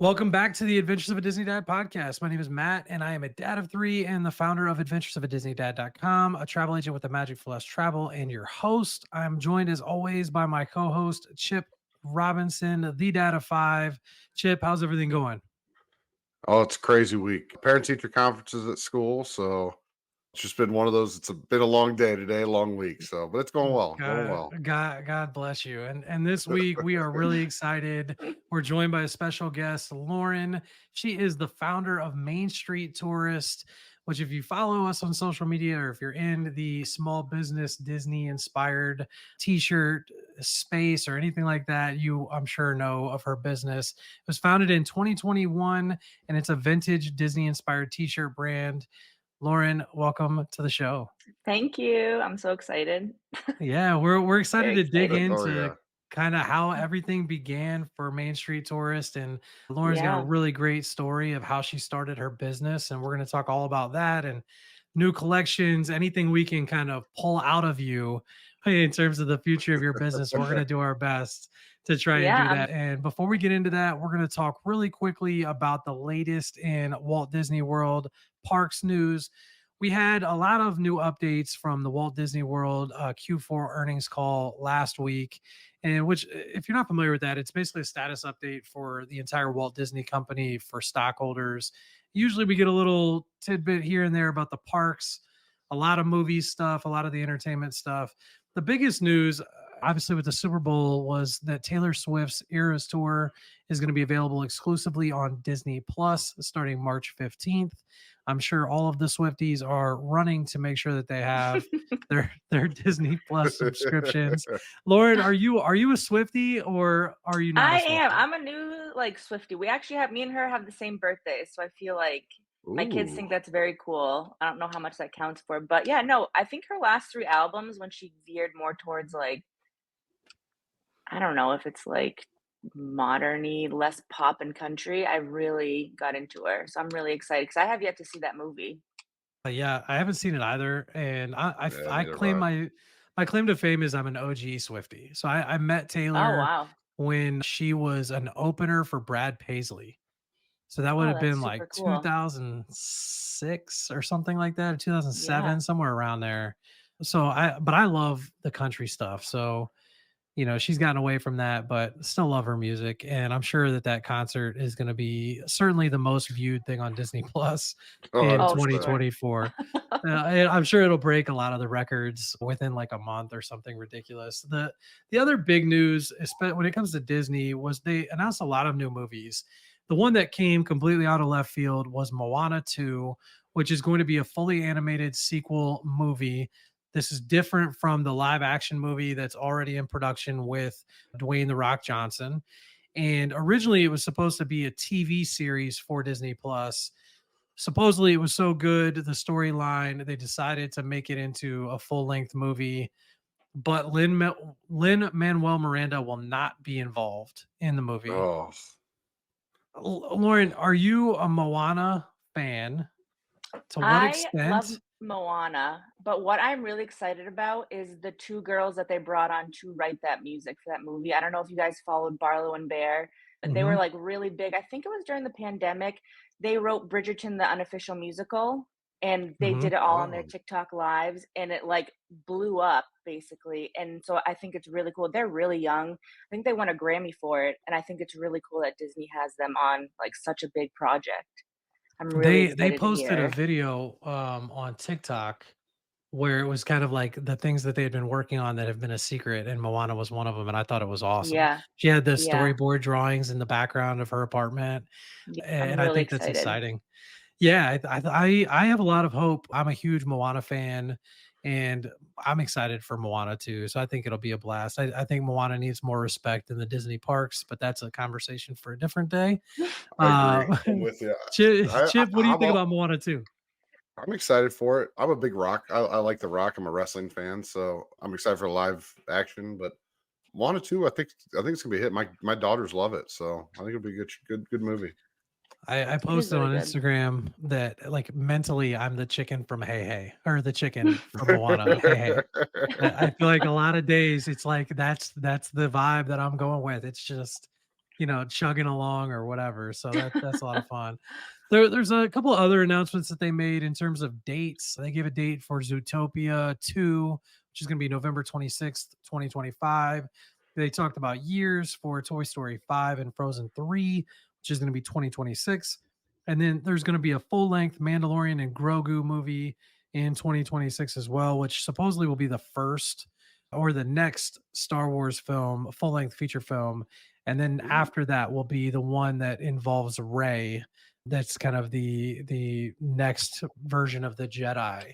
Welcome back to the Adventures of a Disney Dad podcast. My name is Matt, and I am a dad of three and the founder of adventuresofadisneydad.com, a travel agent with a magic for less travel, and your host. I'm joined as always by my co-host, Chip Robinson, the dad of five. Chip, how's everything going? Oh, it's a crazy week. Parent teacher conferences at school, so it's just been one of those. Been a long day today, a long week. So, but it's going well, going well. God bless you. And this week we are really excited. We're joined by a special guest, Lauren. She is the founder of Main Street Tourist, which if you follow us on social media or if you're in the small business Disney inspired t-shirt space or anything like that, you I'm sure know of her business. It was founded in 2021 and it's a vintage Disney inspired t-shirt brand. Lauren, welcome to the show. Thank you. I'm so excited. Yeah, we're excited Very to dig excited. Oh into yeah, kind of how everything began for Main Street Tourist. And Lauren's got a Yeah. really great story of how she started her business. And we're going to talk all about that and new collections, anything we can kind of pull out of you in terms of the future of your business. We're going to do our best to try and Yeah, do I'm that. And before we get into that, we're going to talk really quickly about the latest in Walt Disney World parks news. We had a lot of new updates from the Walt Disney World Q4 earnings call last week. And which, if you're not familiar with that, it's basically a status update for the entire Walt Disney Company for stockholders. Usually we get a little tidbit here and there about the parks, a lot of movie stuff, a lot of the entertainment stuff. The biggest news, obviously, with the Super Bowl was that Taylor Swift's Eras Tour is going to be available exclusively on Disney Plus starting March 15th. I'm sure all of the Swifties are running to make sure that they have their Disney Plus subscriptions. Lauren, are you a Swifty or are you not a I am. Swifty? I'm a new like Swiftie. We actually have me and her have the same birthday, so I feel like my kids ooh, think that's very cool. I don't know how much that counts for, but yeah, no, I think her last 3 albums when she veered more towards like I don't know if it's like moderny, less pop and country, I really got into her. So I'm really excited because I have yet to see that movie. Yeah, I haven't seen it either, and yeah, I neither have claim I. my claim to fame is I'm an OG Swifty. So I met Oh, Taylor wow. when she was an opener for Brad Paisley. So that would Oh, have that's been super like cool. 2006 or something like that, or 2007, Yeah. somewhere around there. But I love the country stuff. So she's gotten away from that, but still love her music. And I'm sure that that concert is going to be certainly the most viewed thing on Disney Plus Oh, in 100%. Sure. 2024. And I'm sure it'll break a lot of the records within like a month or something ridiculous. The other big news, when it comes to Disney, was they announced a lot of new movies. The one that came completely out of left field was Moana 2, which is going to be a fully animated sequel movie. This is different from the live action movie that's already in production with Dwayne The Rock Johnson. And originally it was supposed to be a TV series for Disney Plus. Supposedly it was so good, the storyline, they decided to make it into a full length movie. But Lynn Manuel Miranda will not be involved in the movie. Oh, Lauren, are you a Moana fan? To what I love extent? Moana, but what I'm really excited about is the 2 girls that they brought on to write that music for that movie. I don't know if you guys followed Barlow and Bear, but they were, Mhm. like, really big. I think it was during the pandemic. They wrote Bridgerton, the unofficial musical, and they Mhm. did it all on their oh, TikTok lives, and it, like, blew up, basically, and so I think it's really cool. They're really young. I think they won a Grammy for it, and I think it's really cool that Disney has them on, like, such a big project. I'm really They excited to posted a hear. video, on TikTok where it was kind of like the things that they had been working on that have been a secret, and Moana was one of them, and I thought it was awesome. Yeah. She had the Yeah. storyboard drawings in the background of her apartment, Yeah, I'm and I really think that's excited. exciting. Yeah, I have a lot of hope. I'm a huge Moana fan, and I'm excited for Moana too. So I think it'll be a blast. I think Moana needs more respect in the Disney parks, but that's a conversation for a different day. I agree. Uh, I'm with you. Chip, what do you I'm think all, about Moana too? I'm excited for it. I'm a big rock. I like the Rock. I'm a wrestling fan, so I'm excited for live action. But Moana 2, I think it's gonna be a hit. My daughters love it, so I think it'll be a good movie. I It is posted really on good. Instagram that like mentally I'm the chicken from Hey Hey or the chicken from Moana. Hey Hey. I feel like a lot of days it's like that's the vibe that I'm going with. It's just chugging along or whatever. So that's a lot of fun. There's a couple other announcements that they made in terms of dates. They gave a date for Zootopia 2, which is going to be November 26th, 2025. They talked about years for Toy Story 5 and Frozen 3, which is going to be 2026. And then there's going to be a full length Mandalorian and Grogu movie in 2026 as well, which supposedly will be the first or the next Star Wars film, full length feature film. And then Ooh. after that will be the one that involves Rey. That's kind of the next version of the Jedi.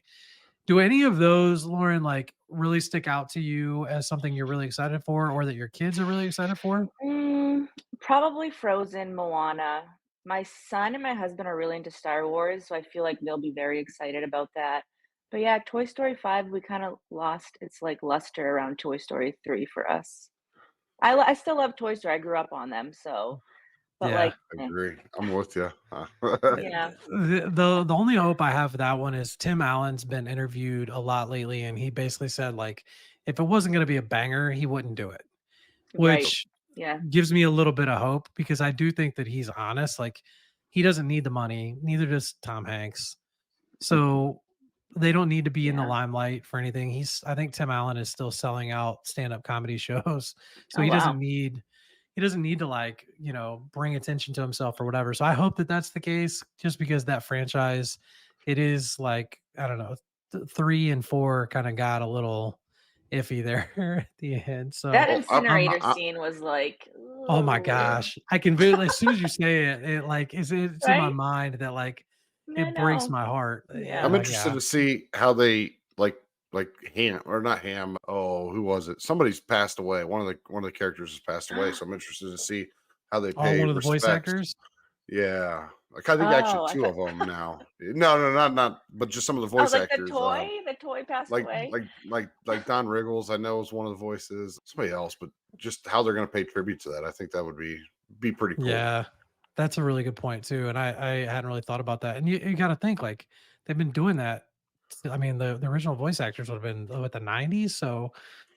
Do any of those, Lauren, like really stick out to you as something you're really excited for, or that your kids are really excited for? Mm, probably Frozen, Moana. My son and my husband are really into Star Wars, so I feel like they'll be very excited about that. But yeah, Toy Story 5, we kind of lost its like luster around Toy Story 3 for us. I still love Toy Story. I grew up on them, so but Yeah. like, I agree. I'm with you. yeah, The only hope I have for that one is Tim Allen's been interviewed a lot lately, and he basically said like if it wasn't going to be a banger, he wouldn't do it, right. which Yeah, gives me a little bit of hope because I do think that he's honest. Like he doesn't need the money, neither does Tom Hanks. So they don't need to be in the yeah. limelight for anything. I think Tim Allen is still selling out stand-up comedy shows. So Oh, wow. he doesn't need to like, bring attention to himself or whatever. So I hope that that's the case just because that franchise it is like, I don't know, 3 and 4 kind of got a little iffy there at the end. So That Well, incinerator scene was like, oh my "Ooh." yeah. gosh, I can visually as soon as you say it, it like it's in my Right? mind that like I it breaks know. my heart. I'm Yeah. interested Yeah. to see how they like Ham or not Ham. Oh, who was it? Somebody's passed away. One of the characters has passed away. So I'm interested to see how they Oh, pay one of the voice respects. actors? Yeah, like I think actually Oh, I two thought of them now. No, no, not, but just some of the oh, voice like actors. the toy passed Like away? like Don Riggles, I know is one of the voices. Somebody else, but just how they're going to pay tribute to that, I think that would be pretty cool. Yeah. That's a really good point too, and I hadn't really thought about that, and you gotta think, like, they've been doing that I mean, the original voice actors would have been, what, the '90s? So,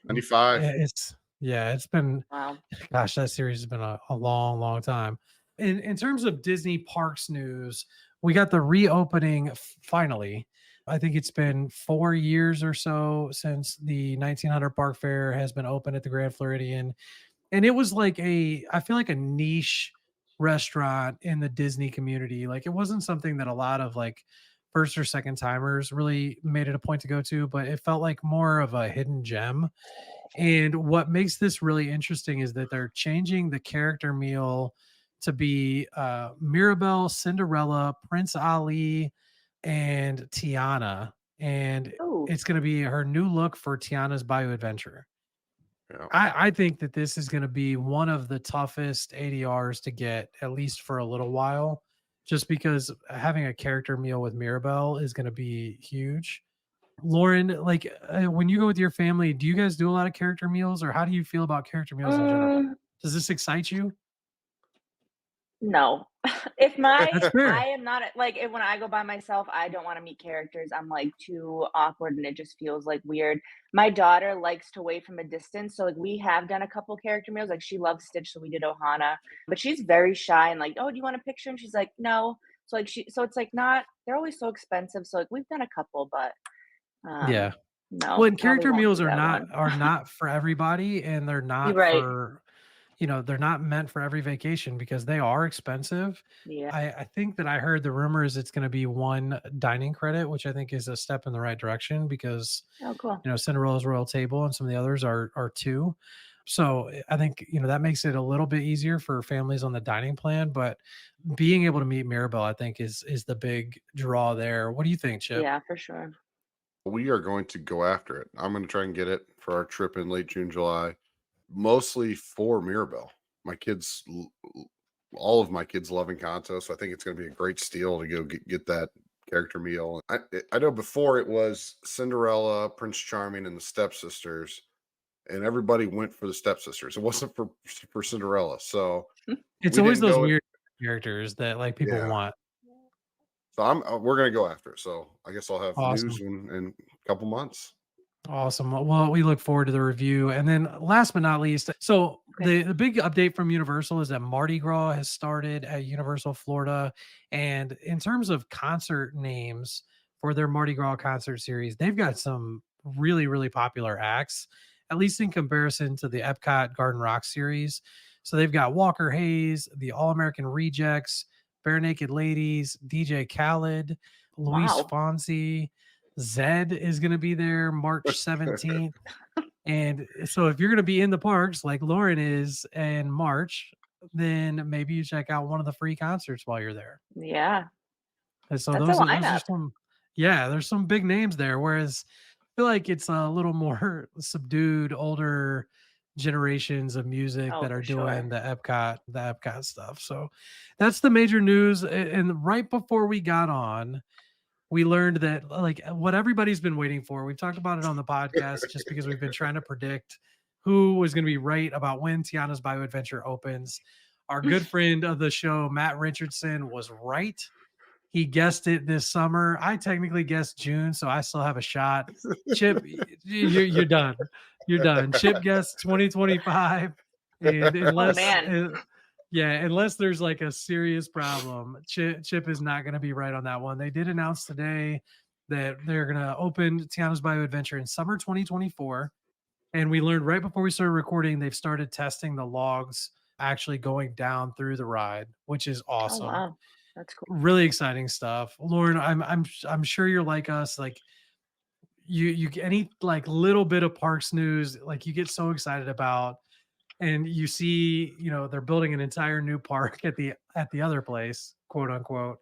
'95. it's yeah, it's been Wow. gosh, that series has been a long, long time. In terms of Disney parks news, we got the reopening finally. I think it's been 4 years or so since the 1900 Park Fair has been open at the Grand Floridian. And it was like I feel like a niche restaurant in the Disney community. Like it wasn't something that a lot of like first or second timers really made it a point to go to, but it felt like more of a hidden gem. And what makes this really interesting is that they're changing the character meal to be Mirabelle, Cinderella, Prince Ali, and Tiana. And Oh, it's going to be her new look for Tiana's Bayou Adventure. Yeah. I think that this is going to be one of the toughest ADRs to get, at least for a little while, just because having a character meal with Mirabelle is going to be huge. Lauren, like when you go with your family, do you guys do a lot of character meals, or how do you feel about character meals in general? mm, Does this excite you? no. If That's I fair. am not like, when I go by myself, I don't wanna meet characters. I'm, like, too awkward, and it just feels, like, weird. My daughter likes to wait from a distance, so, like, we have done a couple character meals, like, she loves Stitch, so we did Ohana, but she's very shy and like, "Oh, do you want a picture?" And she's like, "No." So it's, like, not they're always so expensive, so, like, we've done a couple, but, Yeah. no, Well, and probably character won't meals do that one. are not for everybody, and You're right. they're not meant for every vacation because they are expensive. Yeah. I think that I heard the rumor is it's going to be one dining credit, which I think is a step in the right direction because Oh, cool. Cinderella's Royal Table and some of the others are two. So I think that makes it a little bit easier for families on the dining plan, but being able to meet Mirabelle, I think is the big draw there. What do you think, Chip? Yeah, for sure. We are going to go after it. I'm going to try and get it for our trip in late June, July, mostly for Mirabelle. My kids, all of my kids love Encanto, so I think it's going to be a great steal to go get that character meal. I know before it was Cinderella, Prince Charming, and the stepsisters, and everybody went for the stepsisters. It wasn't for Cinderella, so It's we always didn't those go. weird characters that like people Yeah, want. so we're going to go after it. So I guess I'll have news Awesome. in a couple months. Awesome. Well, we look forward to the review. And then last but not least, so Okay. the big update from Universal is that Mardi Gras has started at Universal Florida. And in terms of concert names for their Mardi Gras concert series, they've got some really, really popular acts, at least in comparison to the Epcot Garden Rock series. So they've got Walker Hayes, the All American Rejects, Bare Naked Ladies, DJ Khaled, Luis Wow. Fonsi. Zed is going to be there March 17th. And so if you're going to be in the parks like Lauren is in March, then maybe you check out one of the free concerts while you're there. Yeah. And so That's a those are lineup. some, yeah, there's some big names there. Whereas I feel like it's a little more subdued, older generations of music Oh, that for are doing sure. the Epcot stuff. So that's the major news. And right before we got on, we learned that like what everybody's been waiting for. We've talked about it on the podcast just because we've been trying to predict who was going to be right about when Tiana's Bio Adventure opens. Our good friend of the show, Matt Richardson, was right. He guessed it this summer. I technically guessed June, so I still have a shot. Chip, you're done. You're done. Chip guessed 2025, and Oh unless man. yeah, unless there's like a serious problem, Chip is not going to be right on that one. They did announce today that they're going to open Tiana's Bio Adventure in summer 2024. And we learned right before we started recording, they've started testing the logs actually going down through the ride, which is Oh awesome. wow. That's cool. Really exciting stuff. Lauren, I'm sure you're like us. Like you any like little bit of parks news, like you get so excited about, and you see, they're building an entire new park at the other place, quote unquote.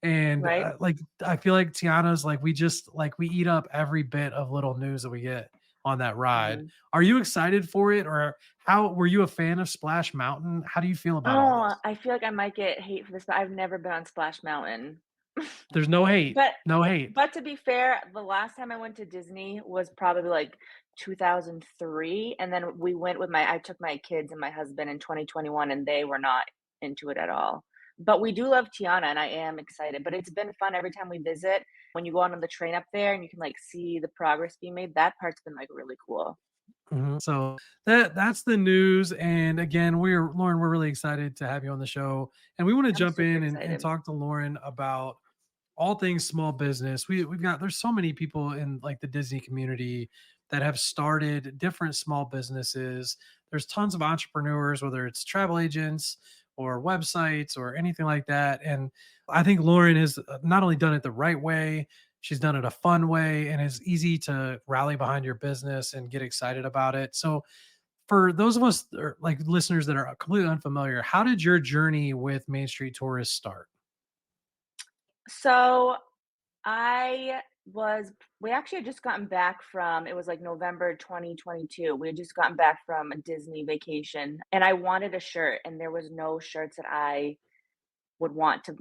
And Right? like I feel like Tiana's like we just like we eat up every bit of little news that we get on that ride. Mhm. Are you excited for it, or how were you a fan of Splash Mountain? How do you feel about all Oh, this? I feel like I might get hate for this, but I've never been on Splash Mountain. There's no hate, But no hate. but to be fair, the last time I went to Disney was probably like 2003, and then I took my kids and my husband in 2021, and they were not into it at all. But we do love Tiana, and I am excited, but it's been fun every time we visit. When you go on the train up there and you can, like, see the progress being made, that part's been, like, really cool. Mhm. So that's the news. And again, we're Lauren, we're really excited to have you on the show. And we want to I'm jump super in and excited. talk to Lauren about all things small business. We've got there's so many people in like the Disney community that have started different small businesses. There's tons of entrepreneurs, whether it's travel agents or websites or anything like that. And I think Lauren has not only done it the right way, she's done it a fun way, and it's easy to rally behind your business and get excited about it. So for those of us like listeners that are completely unfamiliar, how did your journey with Main Street Tourists start? So, I was we actually had just gotten back from it was, like, November 2022. We had just gotten back from a Disney vacation, and I wanted a shirt, and there was no shirts that I would want to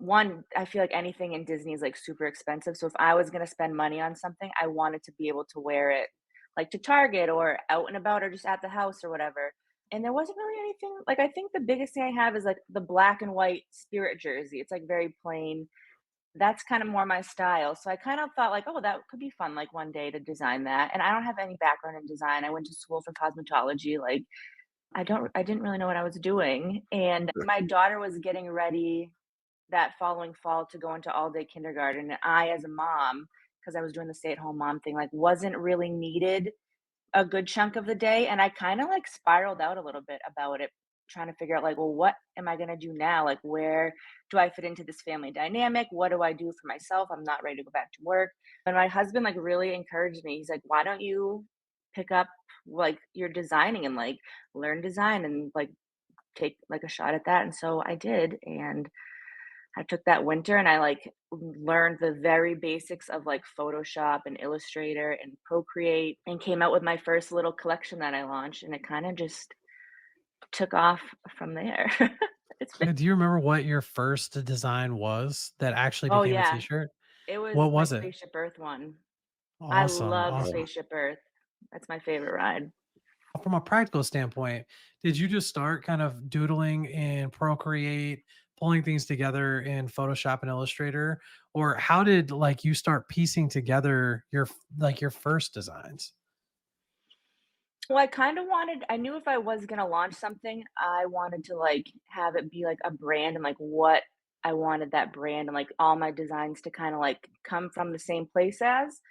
I feel like anything in Disney is, like, super expensive, so if I was gonna spend money on something, I wanted to be able to wear it, like, to Target or out and about or just at the house or whatever, and there wasn't really anything like, I think the biggest thing I have is, like, the black and white Spirit jersey. It's, like, very plain. That's kind of more my style, so I kind of thought, like, "Oh, that could be fun, like, one day to design that," and I don't have any background in design. I went to school for cosmetology, like, I didn't really know what I was doing, and my daughter was getting ready that following fall to go into all day kindergarten. And I, as a mom, because I was doing the stay at home mom thing, like wasn't really needed a good chunk of the day. And I kind of like spiraled out a little bit about it, trying to figure out like, well, what am I going to do now? Like, where do I fit into this family dynamic? What do I do for myself? I'm not ready to go back to work. And my husband like really encouraged me. He's like, why don't you pick up like your designing and like learn design and like take like a shot at that? And so I did. And I took that winter and I like learned the very basics of like Photoshop and Illustrator and Procreate and came out with my first little collection that I launched and it kind of just took off from there. It's been Do you remember what your first design was that actually Oh became a yeah, t-shirt? it was What my was it? Spaceship Earth one. I Awesome, love Oh, awesome. Spaceship Earth. That's my favorite ride. From a practical standpoint, did you just start kind of doodling in Procreate, pulling things together in Photoshop and Illustrator, or how did like you start piecing together your like your first designs? Well, I knew if I was gonna launch something, I wanted to, like, have it be, like, a brand and, like, what I wanted that brand and, like, all my designs to kinda, like, come from the same place as,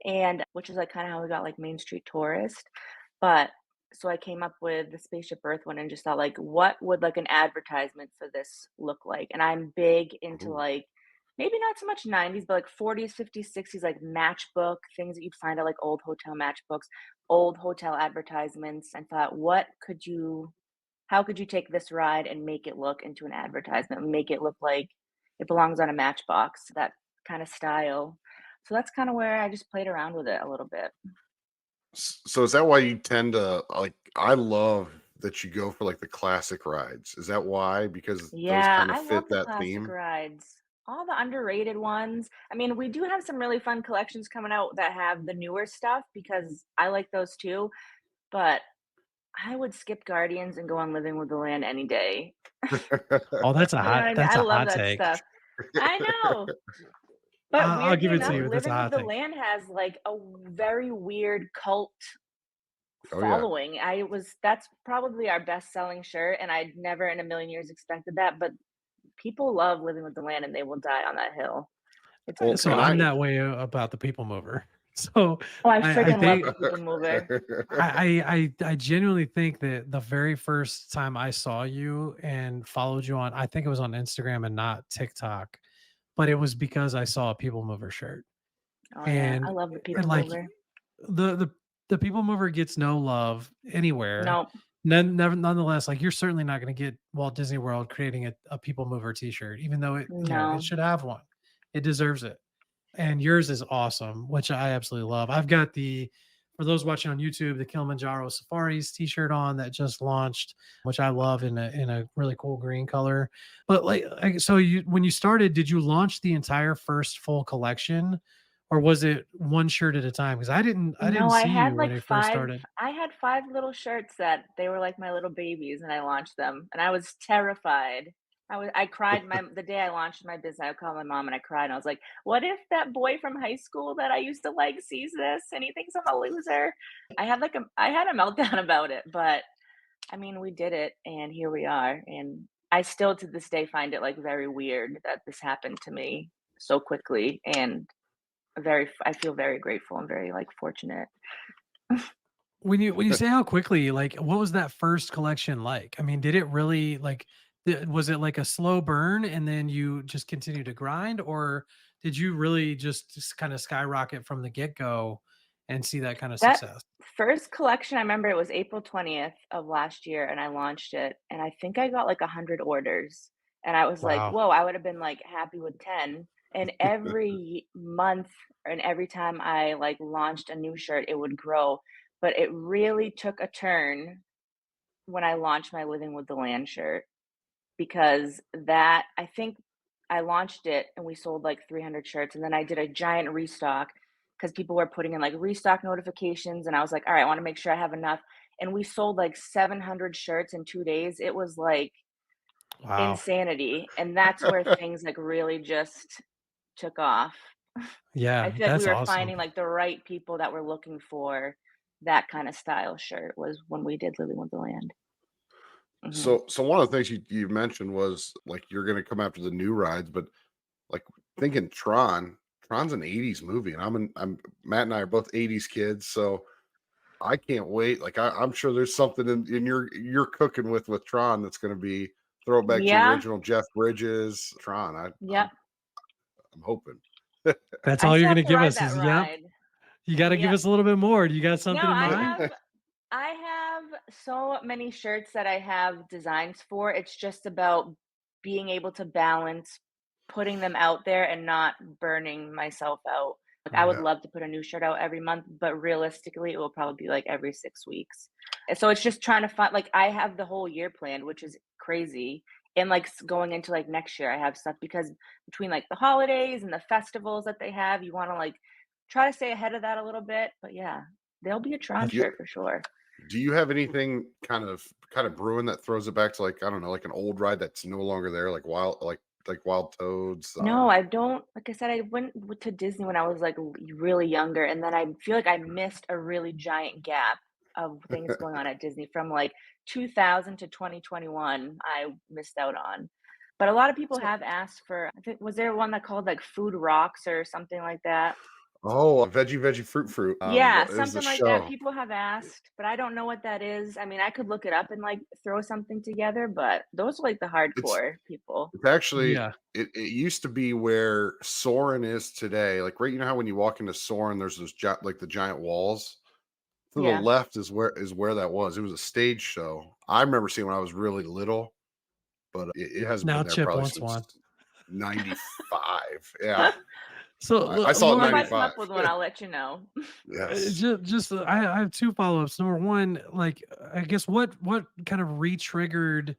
and which is, like, kinda how we got, like, Main Street Tourist, but so I came up with the Spaceship Earth one and just thought, like, what would, like, an advertisement for this look like? And I'm big into, Ooh. like, maybe not so much 90s, but, like, 40s, 50s, 60s, like, matchbook, things that you'd find at, like, old hotel matchbooks, old hotel advertisements, and thought, how could you take this ride and make it look into an advertisement, make it look like it belongs on a matchbox, that kinda style. So that's kinda where I just played around with it a little bit. So is that why you tend to like? I love that you go for like the classic rides. Is that why? Because those Yeah, kind of I love fit the that classic theme. rides. All the underrated ones. I mean, we do have some really fun collections coming out that have the newer stuff because I like those too, but I would skip Guardians and go on Living with the Land any day. Oh, You know what I mean? that's I a love hot that take. stuff. I know. But I'll weirdly give it to enough, you. That's a Living with hot the take. Land has like a very weird cult Oh yeah. following. That's probably our best selling shirt, and I'd never in a million years expected that. But people love Living with the Land and they will die on that hill. It's been Well, So and I I'm crazy. that way about the People Mover. So Oh, I I freaking love think the People Mover. I genuinely think that the very first time I saw you and followed you on, I think it was on Instagram and not TikTok, but it was because I saw a People Mover shirt. Oh yeah, I And love the and People like Mover. the the the People Mover gets no love anywhere. No, Nonetheless, like you're certainly not going to get Walt Disney World creating a People Mover T-shirt, even though it no. should have one. It deserves it. And yours is awesome, which I absolutely love. I've got for those watching on YouTube, the Kilimanjaro Safaris T-shirt on that just launched, which I love in a really cool green color. But so you when you started, did you launch the entire first full collection, or was it one shirt at a time? Because I didn't No, see you when it first started. I had 5 little shirts that they were like my little babies, and I launched them, and I was terrified. I cried the day I launched my business, I called my mom and I cried, and I was like, "What if that boy from high school that I used to like sees this and he thinks I'm a loser?" I had a meltdown about it, but, I mean, we did it, and here we are, and I still to this day find it, like, very weird that this happened to me so quickly, and I feel very grateful and very, like, fortunate. When you say how quickly, like, what was that first collection like? I mean, did it really was it like a slow burn and then you just continue to grind, or did you really just kind of skyrocket from the get go and see that kind of That success? first collection, I remember it was April 20th of last year, and I launched it, and I think I got, like, 100 orders, and I was like, Wow. "Whoa," I would have been, like, happy with 10, and every month and every time I, like, launched a new shirt, it would grow, but it really took a turn when I launched my Living with the Land shirt. Because that I think I launched it and we sold like 300 shirts, and then I did a giant restock because people were putting in like restock notifications, and I was like, "All right, I wanna make sure I have enough," and we sold like 700 shirts in 2 days. It was like Wow. insanity, and that's where things like really just took off. I Yeah, feel like we that's were awesome. finding like the right people that were looking for that kinda style shirt was when we did Living with the Land. Mhm. So one of the things you mentioned was like you're going to come after the new rides, but like thinking Tron's an '80s movie, and I'm Matt and I are both '80s kids, so I can't wait. Like I'm sure there's something in you're cooking with Tron that's going to be throwback to Yeah, original Jeff Bridges Tron. yep. I'm hoping. That's I all you're still gonna have to give ride us that is, "Yep." ride. You gotta give Yep. us a little bit more. Do you got No, something in mind? I have so many shirts that I have designs for. It's just about being able to balance putting them out there and not burning myself out. Like I would Yeah. love to put a new shirt out every month, but realistically it will probably be like every 6 weeks. And so it's just trying to find like I have the whole year planned, which is crazy. And like going into like next year, I have stuff because between like the holidays and the festivals that they have, you want to like try to stay ahead of that a little bit. But yeah, there'll be a Tron Do you, shirt for sure. do you have anything kind of brewing that throws it back to like I don't know, like an old ride that's no longer there, like Wild Toads? No, I don't like I said, I went to Disney when I was, like, really younger, and then I feel like I missed a really giant gap of things going on at Disney from like 2000 to 2021. I missed out on. But a lot of people So have asked for, I think, was there one that called like Food Rocks or something like that? Oh, veggie, fruit. Yeah, It was the something like that. show. People have asked, but I don't know what that is. I mean, I could look it up and like throw something together, but those are like the It's hardcore people. it's actually yeah, it used to be where Soren is today. Like right, you know how when you walk into Soren, there's those like the giant walls. To the Yeah. left is where that was. It was a stage show. I remember seeing when I was really little, but it hasn't now been there Chip probably wants since one. '95. Yeah, So I saw it If in I come '95. up with one, I'll let you know. Yes. I have two follow-ups. Number one, like I guess what kind of re-triggered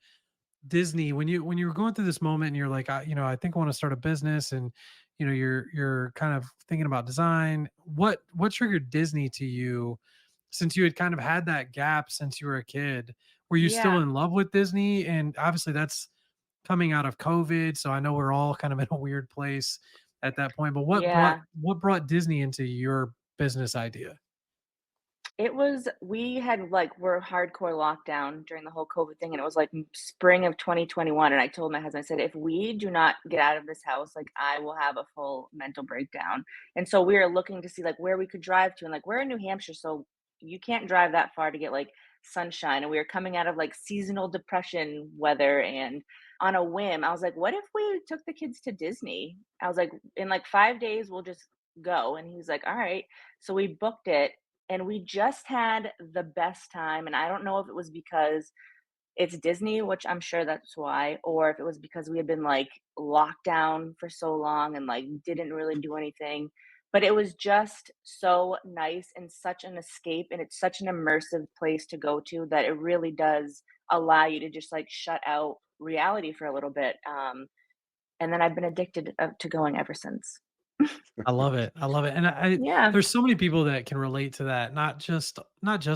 Disney when you were going through this moment and you're like, I think I want to start a business, and you're kind of thinking about design. What triggered Disney to you, since you had kind of had that gap since you were a kid? Were you still Yeah. in love with Disney? And obviously that's coming out of COVID, so I know we're all kind of in a weird place at that point. But Yeah. what brought Disney into your business idea? It was we had like we're hardcore lockdown during the whole COVID thing, and it was like spring of 2021. And I told my husband, I said, if we do not get out of this house, like I will have a full mental breakdown. And so we were looking to see like where we could drive to, and like we're in New Hampshire, so you can't drive that far to get like sunshine. And we were coming out of like seasonal depression weather, and on a whim, I was like, what if we took the kids to Disney? I was like, in like 5 days, we'll just go. And he's like, all right. So we booked it and we just had the best time. And I don't know if it was because it's Disney, which I'm sure that's why, or if it was because we had been like locked down for so long and like didn't really do anything. But it was just so nice and such an escape. And it's such an immersive place to go to that it really does allow you to just like shut out reality for a little bit. And then I've been addicted to going ever since. I love it. I love it. And Yeah. there's so many people that can relate to that, not just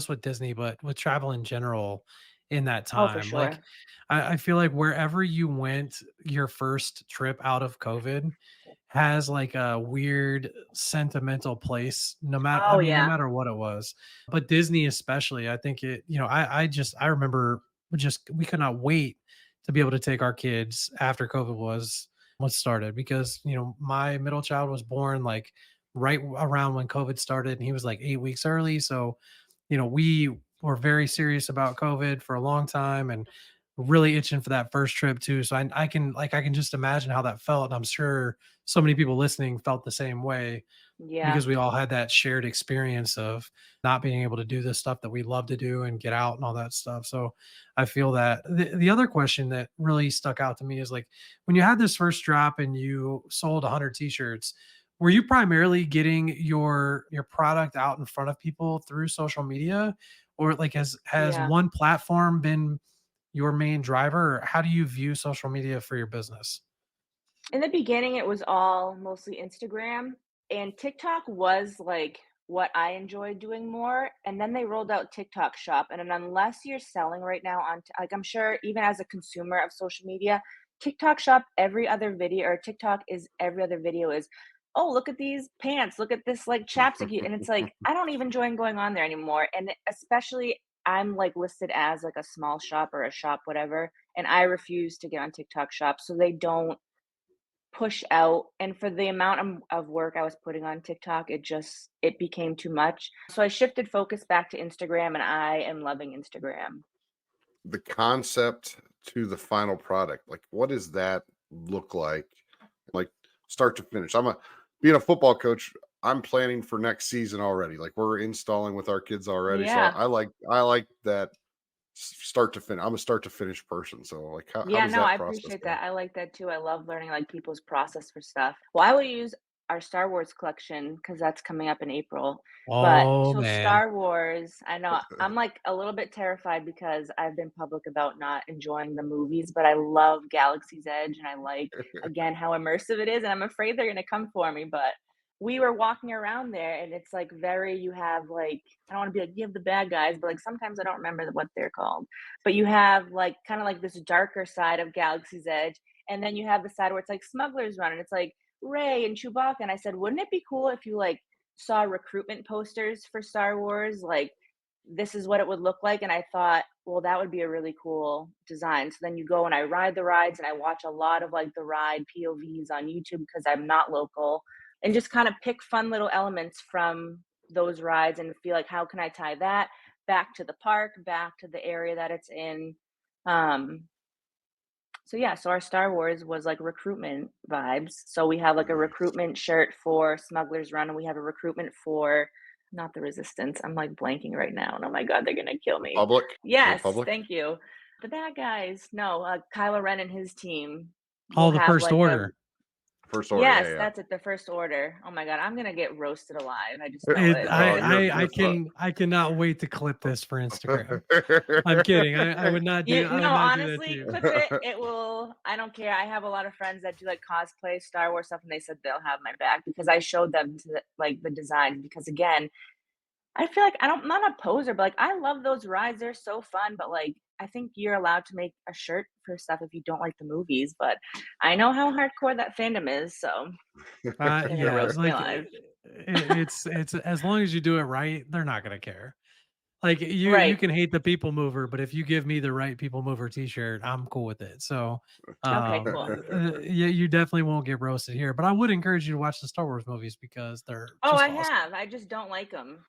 with Disney, but with travel in general in that Oh, for time. Like sure. I feel like wherever you went your first trip out of COVID has like a weird sentimental place, no matter I Oh, mean, no yeah. matter what it was. But Disney especially, I think I remember just we could not wait to be able to take our kids after COVID was started, because my middle child was born like right around when COVID started, and he was like 8 weeks early. So we were very serious about COVID for a long time, and really itching for that first trip too. So I can just imagine how that felt, and I'm sure so many people listening felt the same way, Yeah. because we all had that shared experience of not being able to do the stuff that we love to do and get out and all that stuff. So I feel that the other question that really stuck out to me is like, when you had this first drop and you sold 100 t-shirts, were you primarily getting your product out in front of people through social media, or like has Yeah. one platform been your main driver, or how do you view social media for your business? In the beginning, it was all mostly Instagram, and TikTok was like what I enjoyed doing more. And then they rolled out TikTok Shop, and then unless you're selling right now on, like, I'm sure even as a consumer of social media, TikTok Shop, every other video or TikTok is every other video is, oh, look at these pants, look at this like chapstick, and it's like I don't even join going on there anymore. And especially, I'm like listed as like a small shop or a shop, whatever, and I refuse to get on TikTok Shop, so they don't push out, and for the amount of work I was putting on TikTok, it became too much. So I shifted focus back to Instagram, and I am loving Instagram. The concept to the final product, like what does that look like start to finish? Being a football coach, I'm planning for next season already. Like we're installing with our kids already. So Yeah. I like that start to finish. I'm a start to finish person. So like how Yeah, does no, I that process appreciate go? that. I like that too. I love learning like people's process for stuff. Well, I will use our Star Wars collection because that's coming up in April. But Oh so man. Star Wars, I know I'm like a little bit terrified because I've been public about not enjoying the movies, but I love Galaxy's Edge and I like again how immersive it is. And I'm afraid they're gonna come for me, but we were walking around there and it's like very you have like I don't want to be like you have the bad guys, but like sometimes I don't remember what they're called, but you have like kind of like this darker side of Galaxy's Edge, and then you have the side where it's like Smuggler's Run, and it's like Ray and Chewbacca. And I said, wouldn't it be cool if you like saw recruitment posters for Star Wars, like this is what it would look like. And I thought, well, that would be a really cool design. So then you go and I ride the rides and I watch a lot of like the ride POVs on YouTube because I'm not local and just kind of pick fun little elements from those rides and feel like, how can I tie that back to the park, back to the area that it's in? Um, so yeah, so our Star Wars was like recruitment vibes. So we have like a Nice. recruitment shirt for Smuggler's Run, and we have a recruitment for not the Resistance. I'm like blanking right now, and oh my god, they're gonna kill me. Republic, the Yes, Republic. thank you. The bad guys, no, Kylo Ren and his team will Oh, the have first like a order. First order. yes, Yeah, that's it, the First Order. Oh my god, I'm gonna get roasted alive. I just yeah. know It, it. Oh, I can I cannot wait to clip this for Instagram. I'm kidding. I would not do You I no, would not do that to honestly, you. clip it. It will I don't care. I have a lot of friends that do, like, cosplay, Star Wars stuff, and they said they'll have my back because I showed them the designs because, again, I feel like I'm not a poser, but, like, I love those rides, they're so fun, but, like, I think you're allowed to make a shirt for stuff if you don't like the movies, but I know how hardcore that fandom is, so they're gonna Yeah, roast me like alive. it's as long as you do it right, they're not gonna care. Like you Right. can hate the people mover, but if you give me the right people mover t-shirt, I'm cool with it. So Okay, cool. yeah, you definitely won't get roasted here. But I would encourage you to watch the Star Wars movies because they're Oh, just I awesome. have, I just don't like them.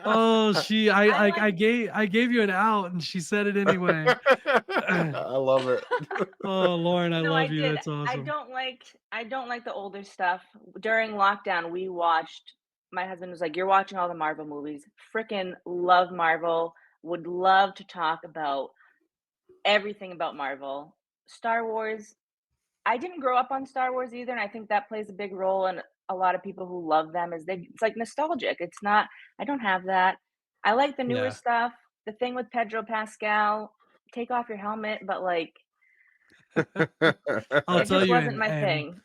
Oh, she I I like gave you an out and she said it anyway. I love it. Oh, Lauren, I no, I love you. did. That's awesome. I don't like the older stuff. During lockdown, we watched my husband was like, "You're watching all the Marvel movies." Frickin' love Marvel. Would love to talk about everything about Marvel. Star Wars, I didn't grow up on Star Wars either, and I think that plays a big role in a lot of people who love them is it's like nostalgic. It's not I don't have that. I like the newer Yeah. stuff. The thing with Pedro Pascal, take off your helmet, but like I'll it tell just you, wasn't and my thing.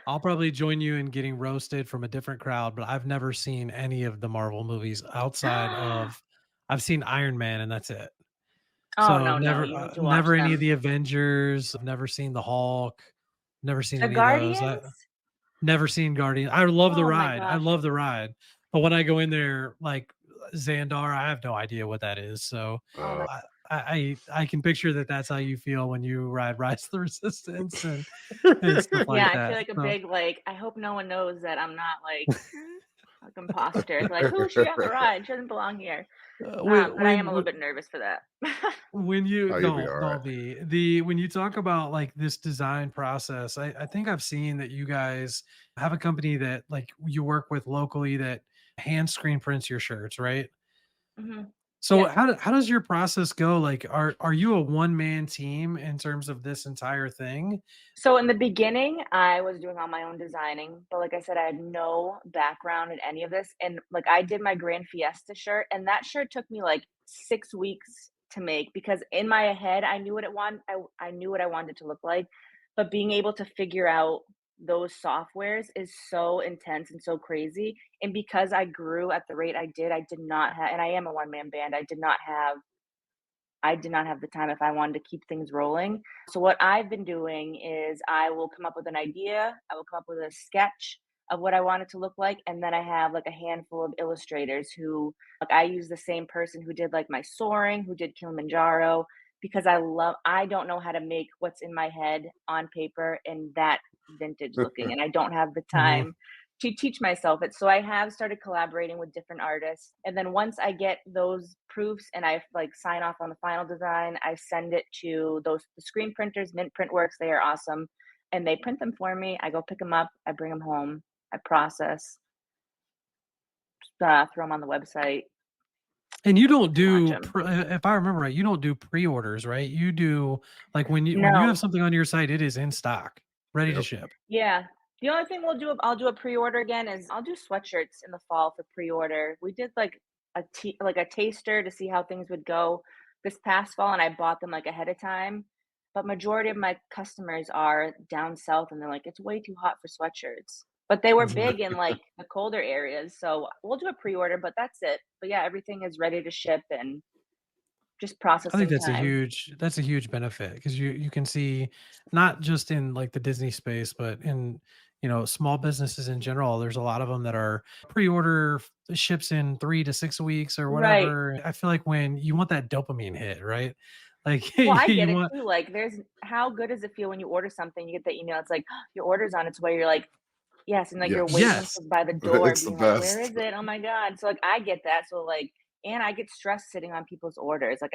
I'll probably join you in getting roasted from a different crowd, but I've never seen any of the Marvel movies outside of I've seen Iron Man and that's it. Oh, So no, no, never you need to watch never any of them. the Avengers, I've never seen the Hulk, never seen The any of those. Guardians? Never seen Guardian. I love the Oh my ride. I gosh. love the ride. But when I go in there, like Xandar, I have no idea what that is. So Oh, uh, that I can picture that that's how you feel when you ride Rise of the Resistance and stuff yeah, like I feel that. like a So big, like, I hope no one knows that I'm not, like, imposter. Like, "Who is she on the ride? She doesn't belong here." But I am a little bit nervous for that. when you oh, you'll be all right. don't be the when you talk about like this design process, I think I've seen that you guys have a company that like you work with locally that hand screen prints your shirts, right? Mhm. So Yes. how does your process go? Like, are you a one man team in terms of this entire thing? So in the beginning, I was doing all my own designing, but like I said, I had no background in any of this. And like I did my Grand Fiesta shirt, and that shirt took me like 6 weeks to make because in my head I knew what I knew what I wanted it to look like. But being able to figure out those softwares is so intense and so crazy. And because I grew at the rate I did, I did not have and I am a one-man band, I did not have the time if I wanted to keep things rolling. So what I've been doing is I will come up with an idea, I will come up with a sketch of what I want it to look like, and then I have like a handful of illustrators who like I use the same person who did like my soaring, who did Kilimanjaro, because I don't know how to make what's in my head on paper and that vintage looking, and I don't have the Mhm. time to teach myself it. So I have started collaborating with different artists. And then once I get those proofs and I like sign off on the final design, I send it to the screen printers, Mint Printworks. They are awesome. And they print them for me. I go pick them up, I bring them home, I process, throw them on the website, And you don't and launch do them. if I remember right, you don't do pre-orders, right? You do like when you have No, something on your site, it is in stock, ready to Yep. ship. yeah. The only thing I'll do a pre-order again is I'll do sweatshirts in the fall for pre-order. We did like a taster to see how things would go this past fall and I bought them like ahead of time. But majority of my customers are down south and they're like, it's way too hot for sweatshirts. But they were Mhm. big in like the colder areas. So we'll do a pre-order, but that's it. But yeah, everything is ready to ship and just I think processing time. that's a huge benefit because you can see not just in like the Disney space, but in small businesses in general. There's a lot of them that are pre-order ships in 3 to 6 weeks or Right. whatever. I feel like when you want that dopamine hit, right? Like Well, I get you it want, too, like, there's how good does it feel when you order something, you get the email, it's like, "Your order's on its way," you're like, "Yes," and, like, you're waiting yes. for by the door It's the being like, "Where best. is it? Oh my god." So, like, I get that, so, like and I get stressed sitting on people's orders, like,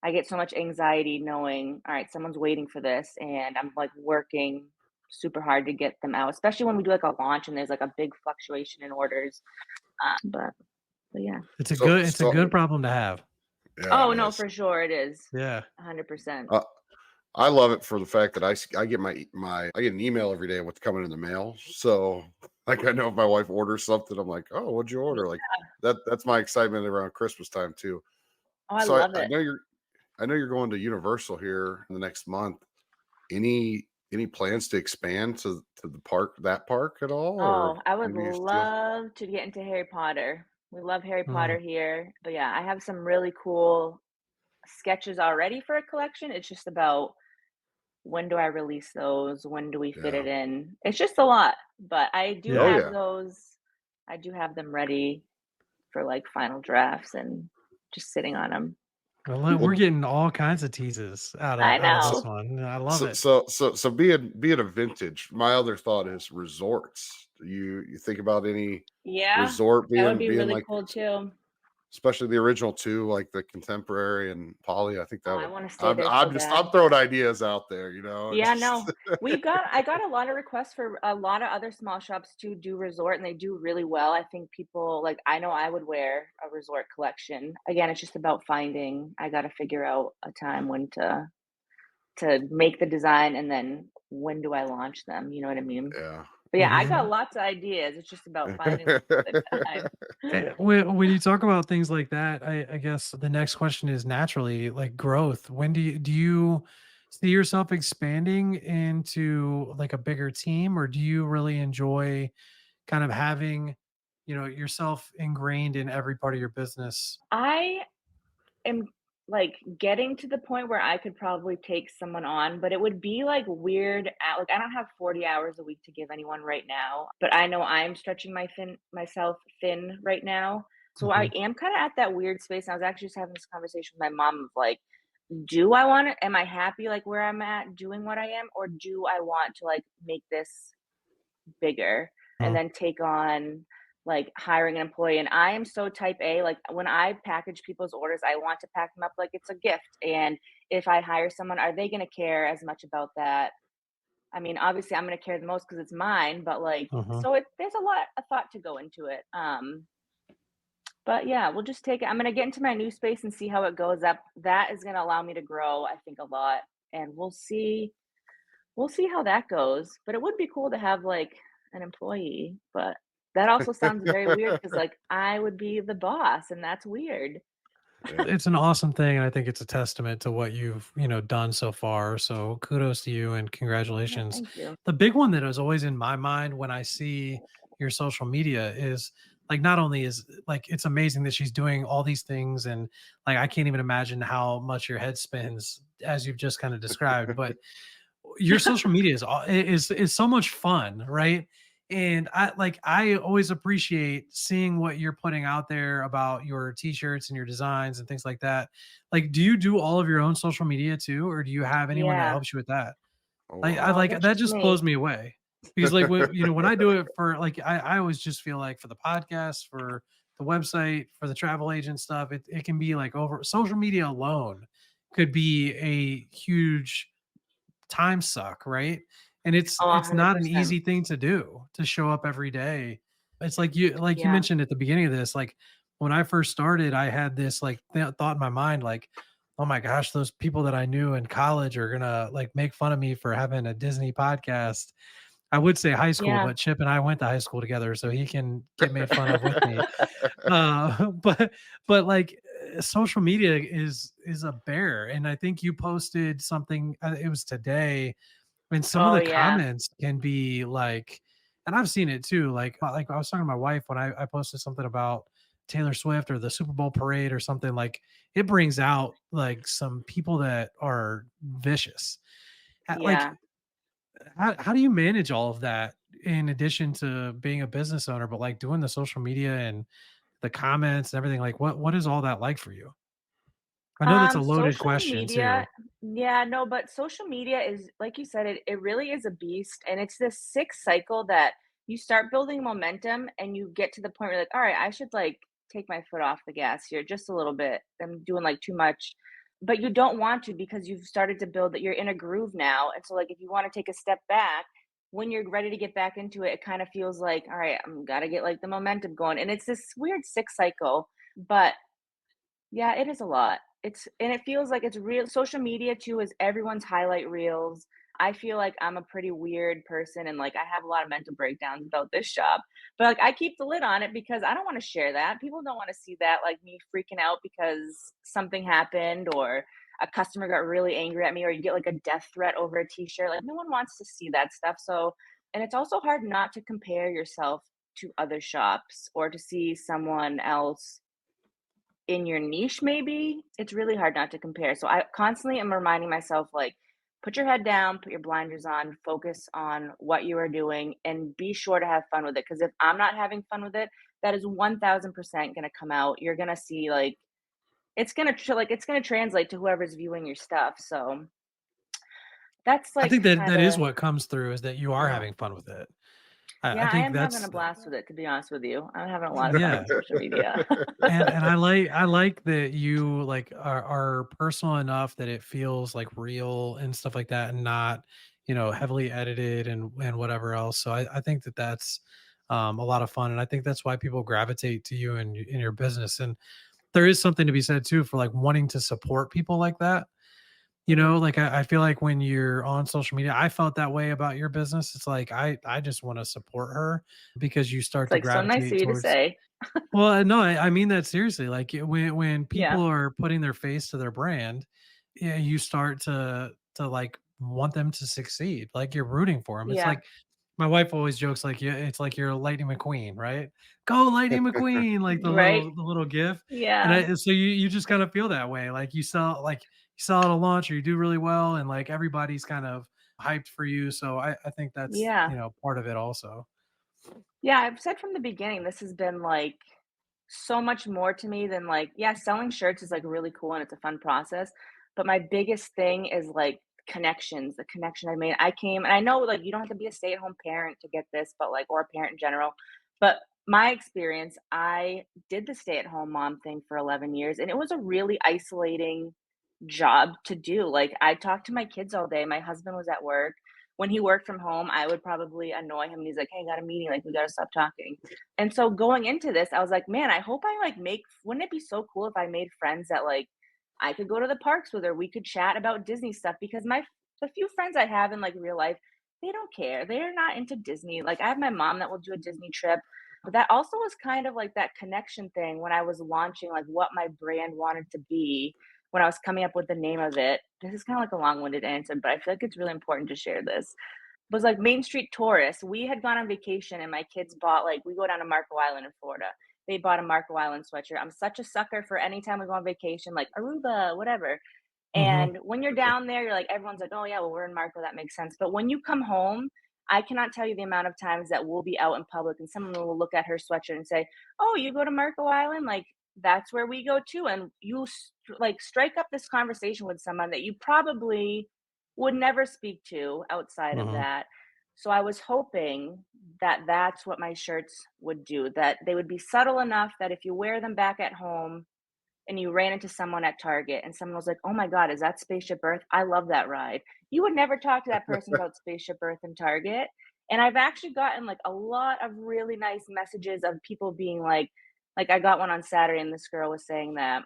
I get so much anxiety knowing, "Alright, someone's waiting for this," and I'm, like, working super hard to get them out, especially when we do, like, a launch and there's, like, a big fluctuation in orders, but yeah. So It's a good so problem to have. yeah, it Oh, no, is. for sure, it is. Yeah. 100%. Uh, I love it for the fact that I get I get an email every day what's coming in the mail. So like I know if my wife orders something, I'm like, oh, what'd you Yeah. order? Like that's my excitement around Christmas time too. Oh, I So love I it. know you're going to Universal here in the next month. Any plans to expand to the park that park at all? Or Oh, I would maybe you still love to get into Harry Potter. We love Harry Mm, Potter here, but yeah, I have some really cool sketches already for a collection. It's just about when do I release those? When do we fit yeah. it in? It's just a lot, but Oh yeah. yeah. I do have them ready for like final drafts and just sitting on them. Well, look, we're Well, getting all kinds of teases I out of this know. one. I love So it. being a vintage, my other thought is resorts. You think about any Yeah, resort that would being be really like cool too. especially the original two, like the contemporary and poly. I think Oh, that I would want to stay there so I'm just I'm bad. throwing ideas out there, you know. Yeah, Just no. I got a lot of requests for a lot of other small shops to do resort and they do really well. I think people like I know I would wear a resort collection. Again, it's just about finding I got to figure out a time when to make the design and then when do I launch them, you know what I mean? yeah. But yeah, I Hmm. got lots of ideas. It's just about finding the time. When you talk about things like that, I guess the next question is naturally like growth. When do you see yourself expanding into like a bigger team, or do you really enjoy kind of having, yourself ingrained in every part of your business? I am like getting to the point where I could probably take someone on, but it would be like weird at like I don't have 40 hours a week to give anyone right now, but I know I'm stretching myself thin right now. So I Hmm. am kind of at that weird space. And I was actually just having this conversation with my mom of like, do I want to am I happy like where I'm at doing what I am, or do I want to like make this bigger and then take on like hiring an employee. And I am so type A. Like when I package people's orders, I want to pack them up like it's a gift. And if I hire someone, are they going to care as much about that? I mean, obviously, I'm going to care the most because it's mine. But like, Hmm. so there's a lot of thought to go into it. But yeah, we'll just take it. I'm going to get into my new space and see how it goes up. That is going to allow me to grow, I think, a lot. And we'll see. We'll see how that goes, but it would be cool to have, like, an employee, but that also sounds very weird because like, I would be the boss, and that's weird. Yeah. It's an awesome thing, and I think it's a testament to what you've, done so far. So kudos to you and Yeah, congratulations. thank you. The big one that is always in my mind when I see your social media is like not only is like it's amazing that she's doing all these things and like I can't even imagine how much your head spins as you've just kind of described, but your social media is so much fun, right? And I always appreciate seeing what you're putting out there about your t-shirts and your designs and things like that. Like, do you do all of your own social media too, or do you have anyone that Yeah. helps you with that? Oh Like, I wow. No, like that's that just just me. blows me away because when I do it for like I always just feel like for the podcast, for the website, for the travel agent stuff, it can be like over social media alone could be a huge time suck, right? And Oh, it's not an 100%. ezy thing to do to show up every day. It's like you Yeah. mentioned at the beginning of this, like when I first started, I had this like thought in my mind, like, oh my gosh, those people that I knew in college are gonna like make fun of me for having a Disney podcast. I would say high school, Yeah. but Chip and I went to high school together, so he can get made fun of with me. But like social media is a bear, and I think you posted something. It was today, and some of Oh, the yeah. comments can be like, and I've seen it too. Like I was talking to my wife when I posted something about Taylor Swift or the Super Bowl parade or something. Like it brings out like some people that are vicious. Like Yeah. How do you manage all of that in addition to being a business owner, but like doing the social media and the comments and everything? Like what is all that like for you? I know that's a loaded Social question media, too. yeah, no, but social media is, like you said, it really is a beast. And it's this sick cycle that you start building momentum and you get to the point where you're like, all right, I should like take my foot off the gas here just a little bit. I'm doing like too much. But you don't want to because you've started to build that you're in a groove now. And so like if you want to take a step back, when you're ready to get back into it, it kind of feels like, all right, I'm gotta get like the momentum going. And it's this weird sick cycle. But yeah, it is a lot. It's and it feels like it's real social media too is everyone's highlight reels. I feel like I'm a pretty weird person and like I have a lot of mental breakdowns about this shop. But like I keep the lid on it because I don't want to share that. People don't want to see that like me freaking out because something happened or a customer got really angry at me or you get like a death threat over a t-shirt. Like no one wants to see that stuff. So and it's also hard not to compare yourself to other shops or to see someone else in your niche maybe, it's really hard not to compare. So I constantly am reminding myself like put your head down, put your blinders on, focus on what you are doing and be sure to have fun with it because if I'm not having fun with it, that is 1000% going to come out. You're going to see like it's going to translate to whoever's viewing your stuff. So that's I like think that kind that is of what comes through is that you are Yeah. having fun with it. I yeah, I think am having a that's blast with it to be honest with you. I'm having a lot of fun yeah. with social media. And I like that you like are personal enough that it feels like real and stuff like that and not, heavily edited and whatever else. So I think that that's a lot of fun. And I think that's why people gravitate to you and in your business. And there is something to be said too for like wanting to support people like that. Mhm. Like I feel like when you're on social media, I felt that way about your business. It's like I just want to support her because you start It's to like so nice of gravitate you to towards. say. Well, no, I mean that seriously. Like when people Yeah. are putting their face to their brand, yeah, you start to like want them to succeed. Like you're rooting for them. It's Yeah. like my wife always jokes like, yeah, it's like you're a Lightning McQueen, right? Go Lightning McQueen, like the Right? little gif. And Yeah. so you just kind of feel that way. Like you sell at a launch or you do really well, and like everybody's kind of hyped for you. So I think that's Yeah. part of it also. Yeah, I've said from the beginning, this has been, like, so much more to me than, like yeah, selling shirts is, like, really cool and it's a fun process, but my biggest thing is, like, connections, the connection I made. I came and I know, like, you don't have to be a stay-at-home parent to get this, but, like or a parent in general, but my experience, I did the stay-at-home mom thing for 11 years, and it was a really isolating job to do. Like, I talked to my kids all day, my husband was at work. When he worked from home, I would probably annoy him, and he's like, "Hey, I got a meeting, like, we gotta stop talking." And so going into this, I was like, "Man, I hope I, like, make wouldn't it be so cool if I made friends that, like, I could go to the parks with or we could chat about Disney stuff?" Because the few friends I have in, like, real life, they don't care. They're not into Disney. Like, I have my mom that will do a Disney trip, but that also was kind of like that connection thing when I was launching, like, what my brand wanted to be when I was coming up with the name of it. This is kinda like a long-winded answer, but I feel like it's really important to share this. Was like Main Street tourists. We had gone on vacation and my kids bought like we go down to Marco Island in Florida. They bought a Marco Island sweatshirt. I'm such a sucker for anytime we go on vacation, like Aruba, whatever. Hmm. And when you're down there, you're like, everyone's like, oh yeah, well, we're in Marco, that makes sense. But when you come home, I cannot tell you the amount of times that we'll be out in public and someone will look at her sweatshirt and say, oh, you go to Marco Island? Like, that's where we go too. And like strike up this conversation with someone that you probably would never speak to outside of Hmm. that. So I was hoping that that's what my shirts would do, that they would be subtle enough that if you wear them back at home, and you ran into someone at Target and someone was like, "Oh my god, is that Spaceship Earth? I love that ride." You would never talk to that person about Spaceship Earth in Target, and I've actually gotten, like, a lot of really nice messages of people being like, I got one on Saturday, and this girl was saying that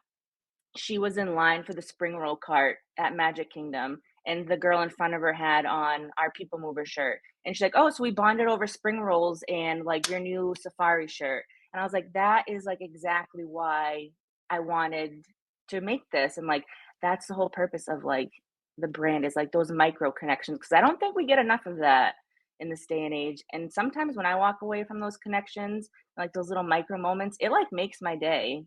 she was in line for the spring roll cart at Magic Kingdom, and the girl in front of her had on our People Mover shirt, and she's like, "Oh, so we bonded over spring rolls and, like, your new safari shirt," and I was like, "That is, like, exactly why I wanted to make this," and, like, that's the whole purpose of, like, the brand is, like, those micro connections because I don't think we get enough of that in this day and age, and sometimes when I walk away from those connections, like, those little micro moments, it, like, makes my day.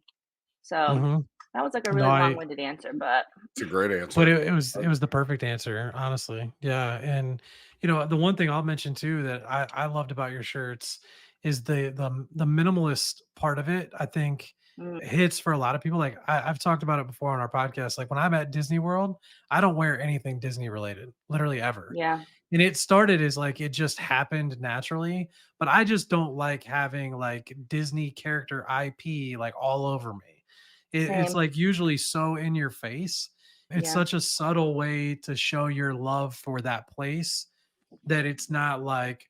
So, Hmm. That was like a No, really I long-winded answer, but It's a great but answer. it was the perfect answer, honestly. Yeah, and the one thing I'll mention too that I loved about your shirts is the minimalist part of it. I think mm, hits for a lot of people. Like I've talked about it before on our podcast. Like when I'm at Disney World, I don't wear anything Disney related, literally ever. yeah, And it started as like it just happened naturally, but I just don't like having like Disney character IP like all over me. It's same. like usually so in your face. It's Yeah, such a subtle way to show your love for that place that it's not like,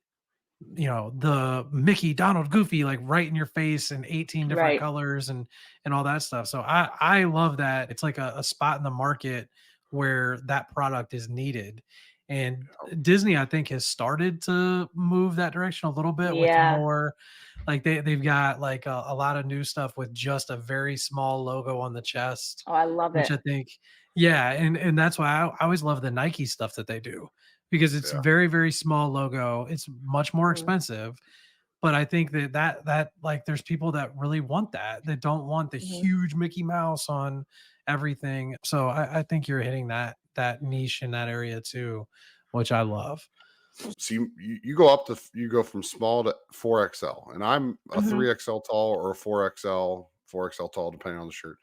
the Mickey, Donald, Goofy, like right in your face in 18 different right. colors and all that stuff. So I love that. It's like a spot in the market where that product is needed. And Disney, I think, has started to move that direction a little bit with Yeah. more like they've got like a lot of new stuff with just a very small logo on the chest, Oh, I love which it. I think, yeah, and that's why I always love the Nike stuff that they do because it's Yeah. very, very small logo. It's much more Mhm, expensive, but I think that like there's people that really want that don't want the mhm. huge Mickey Mouse on everything. So I think you're hitting that niche in that area too, which I love. So you go up to you go from small to 4XL, and I'm a Mhm. 3XL tall or a 4XL tall, depending on the shirt.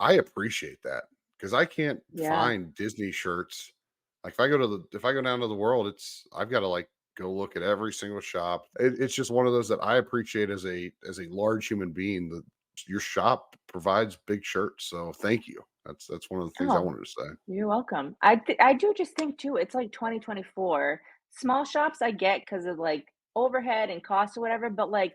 I appreciate that because I can't Yeah. find Disney shirts. Like if I go down to the world, I've got to like go look at every single shop. It's just one of those that I appreciate as a large human being. That your shop provides big shirts, so thank you. That's one of the things I Oh, wanted to say. you're welcome. I do just think too, it's like 2024. Small shops I get because of like overhead and cost or whatever, but like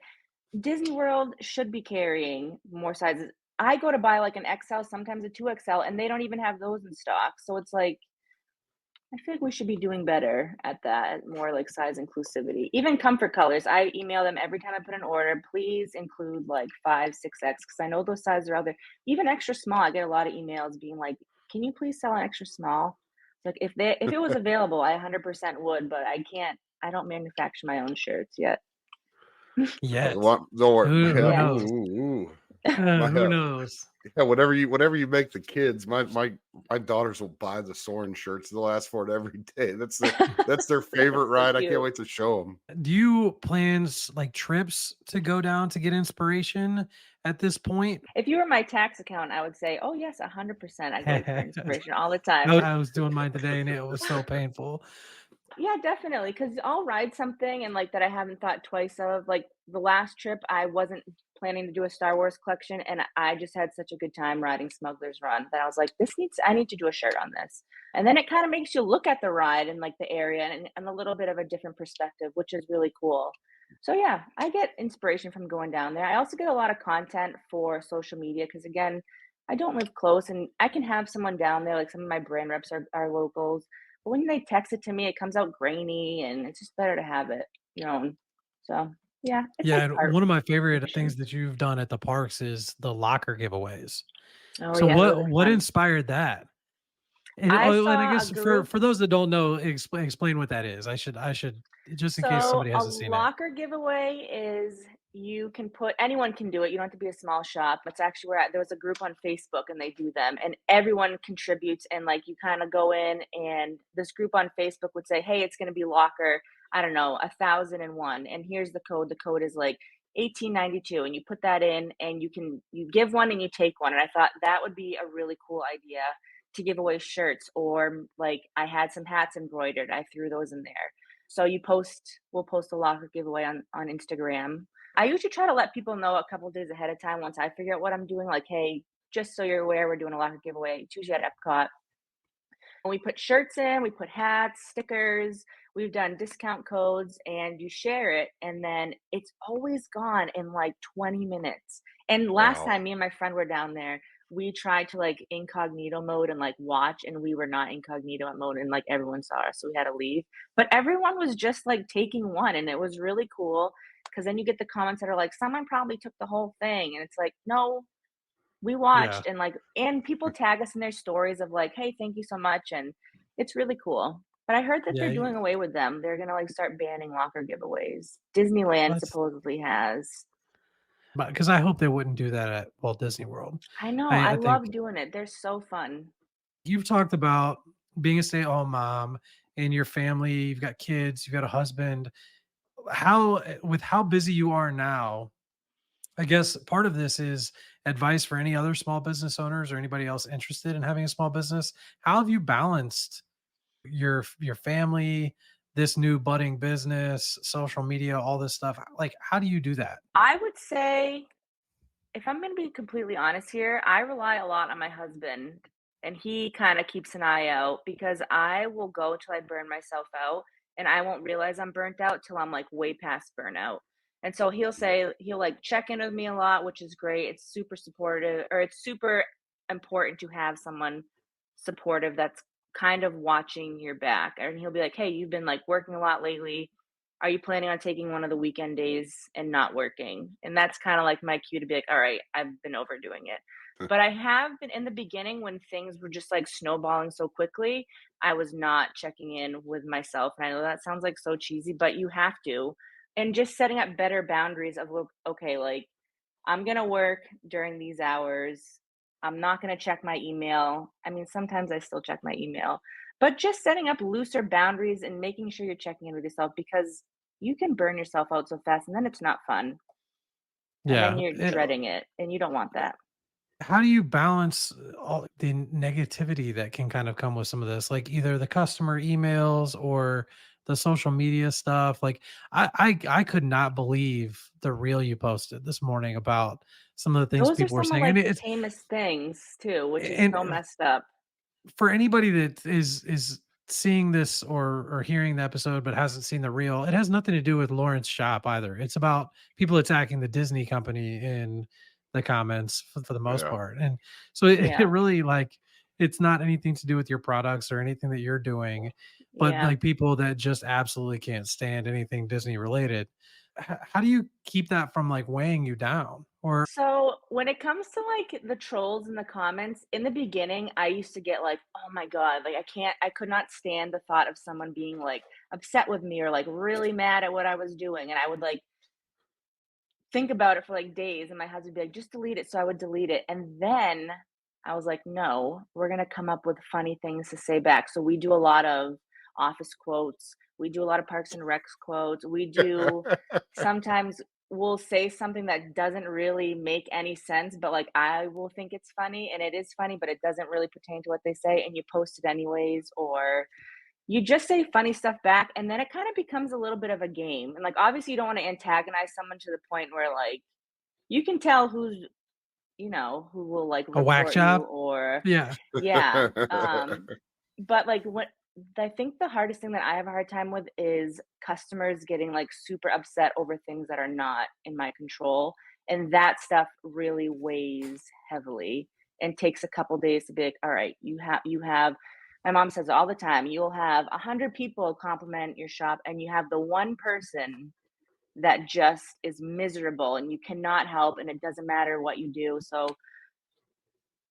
Disney World should be carrying more sizes. I go to buy like an XL, sometimes a 2XL, and they don't even have those in stock. So it's like I feel like we should be doing better at that, more like size inclusivity. Even comfort colors, I email them every time I put an order. Please include like 5, 6X because I know those sizes are out there. Even extra small, I get a lot of emails being like, "Can you please sell an extra small?" Like if it was available, I 100% would, but I can't. I don't manufacture my own shirts yet. Yet. Don't worry. Who Yeah, Yet. knows? ooh. My Who knows? yeah, whatever you make the kids, my daughters will buy the Soren shirts. They'll ask for it every day. That's their favorite That's so ride. I can't cute. wait to show them. Do you plans like trips to go down to get inspiration at this point? If you were my tax account, I would say, "Oh yes, 100%. I go for I inspiration all the time." I was doing mine today and it was so painful. Yeah, definitely. Because 'cause I'll ride something and, like, that I haven't thought twice of, like, the last trip, I wasn't planning to do a Star Wars collection, and I just had such a good time riding Smuggler's Run that I was like, I need to do a shirt on this." And then it kinda makes you look at the ride and, like, the area and a little bit of a different perspective, which is really cool. So, yeah, I get inspiration from going down there. I also get a lot of content for social media because again, I don't live close, and I can have someone down there, like, some of my brand reps are locals, but when they text it to me, it comes out grainy, and it's just better to have it your own. So, yeah, it's Yeah, like and art one of my favorite things fiction. that you've done at the parks is the locker giveaways. Oh, So yeah, those are what fun. inspired that? And I and I saw a guess group. for those that don't know, explain what that is. I should just in case So somebody a hasn't seen it. locker giveaway is you can put anyone can do it. You don't have to be a small shop. It's actually where there was a group on Facebook and they do them and everyone contributes and like you kind of go in and this group on Facebook would say, "Hey, it's going to be locker, I don't know, 1001 and here's the code. The code is like 1892 and you put that in and you give one and you take one." And I thought that would be a really cool idea to give away shirts or like I had some hats embroidered. I threw those in there. So we'll post a locker giveaway on Instagram. I usually try to let people know a couple days ahead of time once I figure out what I'm doing. Like, hey, just so you're aware, we're doing a locker giveaway. It's usually at Epcot. And we put shirts in, we put hats, stickers, we've done discount codes, and you share it, and then it's always gone in like 20 minutes. And last Wow. time me and my friend were down there, we tried to like incognito mode and like watch, and we were not incognito mode, and like everyone saw us, so we had to leave. But everyone was just like taking one, and it was really cool because then you get the comments that are like, someone probably took the whole thing, and it's like, no, we Yeah. watched and, like and people tag us in their stories of like, "Hey, thank you so much," and it's really cool. But I heard that they're Yeah. doing away with them. They're gonna, like, start banning locker giveaways. Disneyland That's supposedly has. But because I hope they wouldn't do that at Walt Disney World. I know, I I I think love doing it. They're so fun. you've talked about being a stay-at-home mom and your family, you've got kids, you've got a husband. With how busy you are now, I guess part of this is advice for any other small business owners or anybody else interested in having a small business. How have you balanced your family, this new budding business, social media, all this stuff? Like, how do you do that? I would say, if I'm gonna be completely honest here, I rely a lot on my husband, and he kinda keeps an eye out because I will go till I burn myself out, and I won't realize I'm burnt out till I'm, like, way past burnout. And so he'll, like, check in with me a lot, which is great. It's super supportive, or it's super important to have someone supportive that's kind of watching your back. And he'll be like, "Hey, you've been, like, working a lot lately. Are you planning on taking one of the weekend days and not working?" And that's kind of like my cue to be like, all right, I've been overdoing it. But I have been in the beginning when things were just like snowballing so quickly, I was not checking in with myself. And I know that sounds like so cheesy, but you have to. And just setting up better boundaries of, look, okay, like I'm going to work during these hours. I'm not going to check my email. I mean, sometimes I still check my email, but just setting up looser boundaries and making sure you're checking in with yourself, because you can burn yourself out so fast and then it's not fun. And then Yeah. you're dreading it and you don't want that. How do you balance all the negativity that can kind of come with some of this, like either the customer emails or the social media stuff? Like, I could not believe the reel you posted this morning about some of the things Those are people were some of saying, and like the tamest things too, which is so and messed up. for anybody that is seeing this or hearing the episode but hasn't seen the reel, it has nothing to do with Lawrence shop either. It's about people attacking the Disney company in the comments for the most Yeah. part. And so it Yeah. really, like, it's not anything to do with your products or anything that you're doing, but Yeah. like people that just absolutely can't stand anything Disney related. How do you keep that from like weighing you down? Or So when it comes to like the trolls in the comments, in the beginning, I used to get like, oh my God, like I could not stand the thought of someone being like upset with me or like really mad at what I was doing. And I would like think about it for like days. And my husband would be like, just delete it. So I would delete it. And then I was like, no, we're going to come up with funny things to say back. So we do a lot of office quotes. We do a lot of Parks and Recs quotes. We do sometimes we'll say something that doesn't really make any sense, but like I will think it's funny and it is funny, but it doesn't really pertain to what they say. And you post it anyways, or you just say funny stuff back. And then it kind of becomes a little bit of a game. And like, obviously, you don't want to antagonize someone to the point where like you can tell who's, who will like a whack report you job? or, Yeah. yeah. But like what I think the hardest thing that I have a hard time with is customers getting like super upset over things that are not in my control. And that stuff really weighs heavily and takes a couple days to be like, all right, you have my mom says all the time, you'll have 100 people compliment your shop and you have the one person that just is miserable and you cannot help and it doesn't matter what you do. So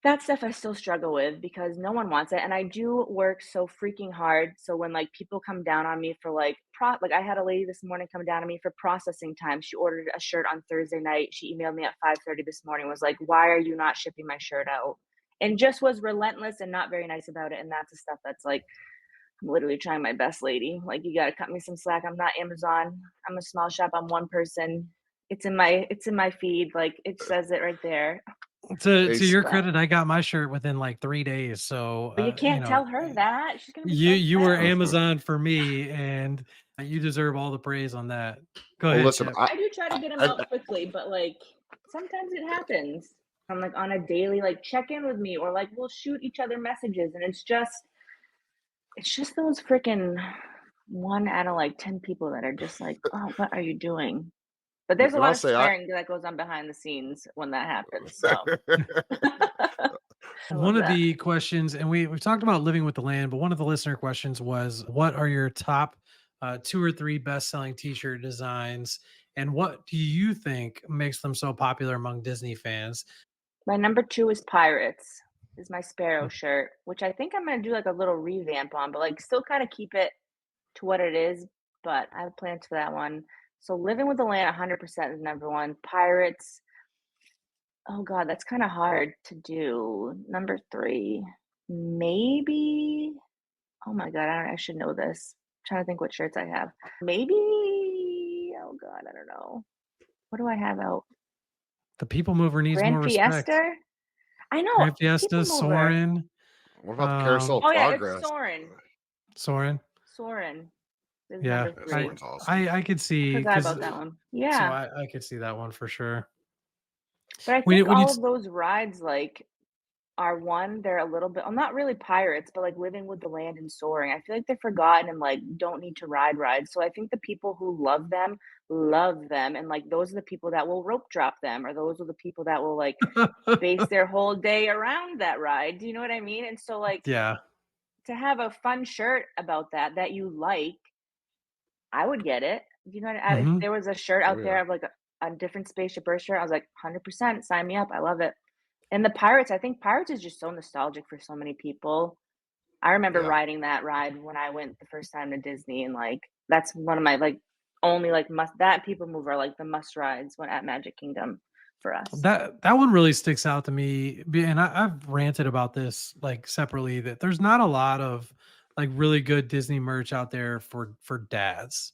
that stuff I still struggle with because no one wants it, and I do work so freaking hard, so when, like, people come down on me for, like, I had a lady this morning come down on me for processing time. She ordered a shirt on Thursday night, she emailed me at 5:30 this morning, was like, "Why are you not shipping my shirt out?" And just was relentless and not very nice about it, and that's the stuff that's like, "I'm literally trying my best, lady, like, you gotta cut me some slack, I'm not Amazon, I'm a small shop, I'm one person, it's in my feed, like, it says it right there." To Ace. your But credit, I got my shirt within like 3 days, so, But you can't tell her that, she's gonna be you so you upset. were Amazon for me, and you deserve all the praise on that. Go Well, ahead, listen, Chip. I do try to get them I out quickly, but, like, sometimes it happens. I'm, like, on a daily, like, check in with me or, like, we'll shoot each other messages, and it's just those freaking 1 out of, like, 10 people that are just like, "Oh, what are you doing?" But there's a and lot I'll of say I swearing that goes on behind the scenes when that happens, so I One love of that. the questions, and we've talked about living with the land, but one of the listener questions was, what are your top 2 or 3 best-selling T-shirt designs, and what do you think makes them so popular among Disney fans? My number 2 is Pirates, is my Sparrow shirt, which I think I'm gonna do, like, a little revamp on, but, like, still kinda keep it to what it is, but I have plans for that one. So Living with the Land 100% is number 1. Pirates, Oh god, that's kinda hard to do. Number 3, maybe oh my god, I should know this. Trying to think what shirts I have. Maybe oh god, I don't know. What do I have out? The people mover needs more Grand respect. Fiesta? I know, Grand Fiesta, People Mover. Soren, What about the Carousel um, of Oh, yeah, it's Progress? Soren. Soren. Soren is Yeah, number Yeah, 3. Soren's awesome. I could I see forgot because about that one. so Yeah, I could see that one for sure. but I When you think when you all of those rides, like, are one, they're a little bit well, not really pirates, but, like, living with the land and soaring. I feel like they're forgotten and, like, don't need to ride rides, so I think the people who love them, and, like, those are the people that will rope drop them, or those are the people that will, like, base their whole day around that ride, do you know what I mean? And so, like, yeah. to have a fun shirt about that, that you like, I would get it. You know what if Mhm. there was a shirt Oh out yeah, there of, like, a different Spaceship Earth shirt, I was like, "100%, sign me up, I love it." And the Pirates, I think Pirates is just so nostalgic for so many people. I remember yeah. riding that ride when I went the first time to Disney, and, like, that's one of my, like, only, like, must that and People Mover are, like, the must rides when at Magic Kingdom for us. That one really sticks out to me, and I've ranted about this like separately that there's not a lot of like really good Disney merch out there for dads.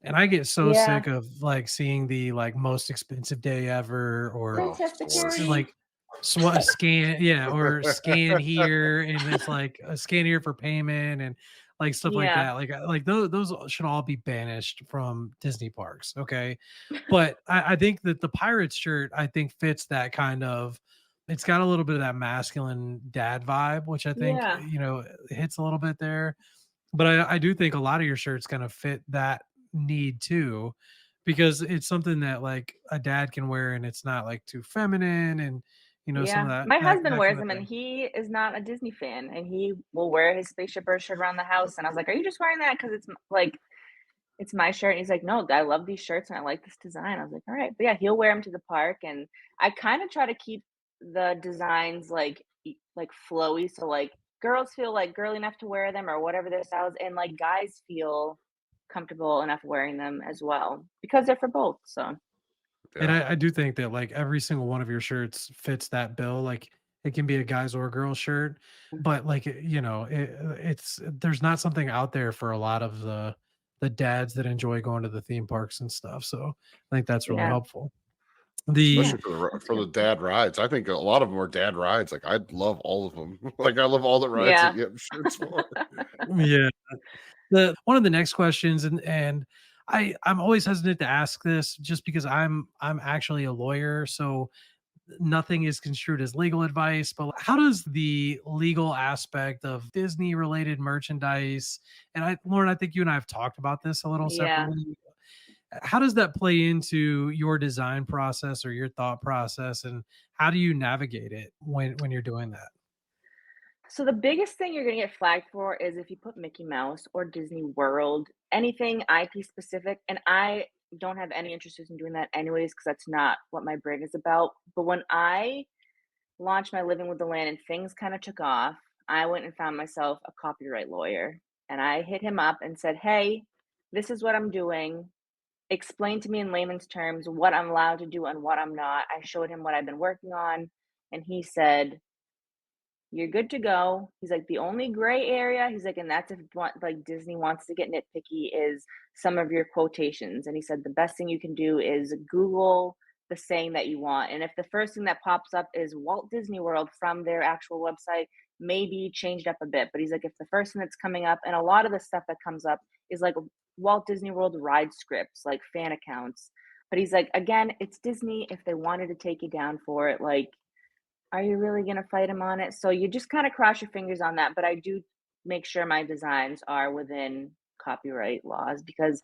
And I get so Yeah. sick of like seeing the like most expensive day ever or Oh, Princess it's the worst. security. like scan, yeah, or scan here and it's like a scan here for payment and like stuff like Yeah. that. Like those should all be banished from Disney parks. Okay. But I think that the Pirates shirt I think fits that kind of it's got a little bit of that masculine dad vibe, which I think, Yeah. hits a little bit there. But I do think a lot of your shirts kind of fit that need too, because it's something that like a dad can wear and it's not like too feminine and some of Yeah. that My that husband that wears kind of them, and thing. he is not a Disney fan, and he will wear his Spaceship Earth shirt around the house, and I was like, "Are you just wearing that because it's like, it's my shirt?" And he's like, "No, I love these shirts and I like this design." I was like, "All right." But yeah, he'll wear them to the park, and I kind of try to keep the designs like like flowy, so like girls feel like girly enough to wear them or whatever their styles, and like guys feel comfortable enough wearing them as well because they're for both. So And Yeah. I do think that like every single one of your shirts fits that bill. Like it can be a guy's or a girl's shirt, but like it's there's not something out there for a lot of the dads that enjoy going to the theme parks and stuff. So I think that's really yeah, helpful. The yeah, Especially that's for good. the dad rides. I think a lot of them are dad rides. Like I love all of them. Like I love all the rides that Yeah. you have shirts for. yeah, the one of the next questions, and I'm always hesitant to ask this just because I'm actually a lawyer, so nothing is construed as legal advice. But how does the legal aspect of Disney related merchandise, and Lauren, I think you and I have talked about this a little Yeah. separately. How does that play into your design process or your thought process, and how do you navigate it when you're doing that? So the biggest thing you're gonna get flagged for is if you put Mickey Mouse or Disney World, anything IP specific, and I don't have any interest in doing that anyways, because that's not what my brand is about. But when I launched my Living with the Land and things kind of took off, I went and found myself a copyright lawyer. And I hit him up and said, "Hey, this is what I'm doing. Explain to me in layman's terms what I'm allowed to do and what I'm not." I showed him what I've been working on, and he said, "You're good to go." He's like, "The only gray area," he's like, "and that's if like Disney wants to get nitpicky, is some of your quotations." And he said, "The best thing you can do is Google the saying that you want. And if the first thing that pops up is Walt Disney World from their actual website, maybe changed up a bit." But he's like, "If the first thing that's coming up," and a lot of the stuff that comes up is like Walt Disney World ride scripts, like fan accounts. But he's like, "Again, it's Disney. If they wanted to take you down for it, like, are you really gonna fight him on it?" So you just kinda cross your fingers on that, but I do make sure my designs are within copyright laws because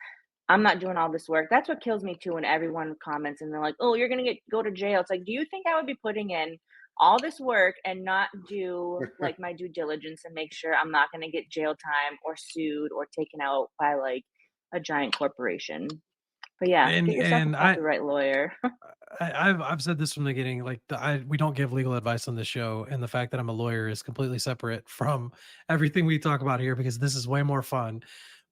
I'm not doing all this work. That's what kills me too when everyone comments and they're like, "Oh, you're gonna go to jail." It's like, do you think I would be putting in all this work and not do, like, my due diligence and make sure I'm not gonna get jail time or sued or taken out by, like, a giant corporation? But yeah, And get yourself a and I copyright lawyer. I've said this from the beginning, like we don't give legal advice on the show, and the fact that I'm a lawyer is completely separate from everything we talk about here because this is way more fun.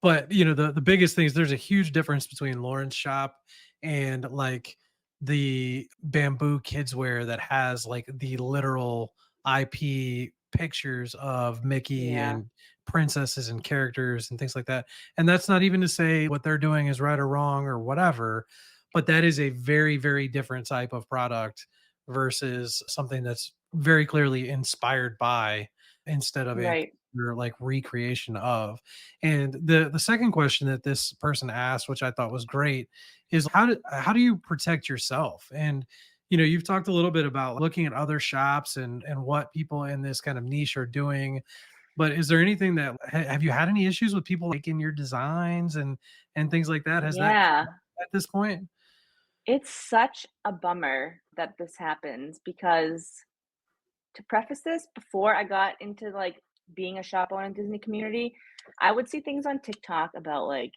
But the biggest thing is there's a huge difference between Lauren's shop and like the bamboo kids wear that has like the literal IP pictures of Mickey Yeah. and princesses and characters and things like that. And that's not even to say what they're doing is right or wrong or whatever, but that is a very, very different type of product versus something that's very clearly inspired by instead of a Right. your like recreation of. And the second question that this person asked, which I thought was great, is how do you protect yourself? And you've talked a little bit about looking at other shops and what people in this kind of niche are doing, but is there anything that have you had any issues with people making your designs and things like that? Has that come Yeah. up at this point? It's such a bummer that this happens because to preface this, before I got into like being a shop owner in the Disney community, I would see things on TikTok about like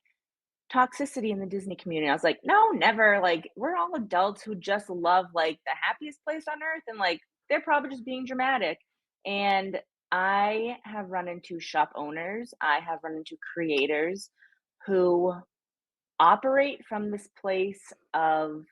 toxicity in the Disney community. I was like, no, never. Like, we're all adults who just love like the happiest place on earth, and like they're probably just being dramatic. And I have run into shop owners, I have run into creators who operate from this place of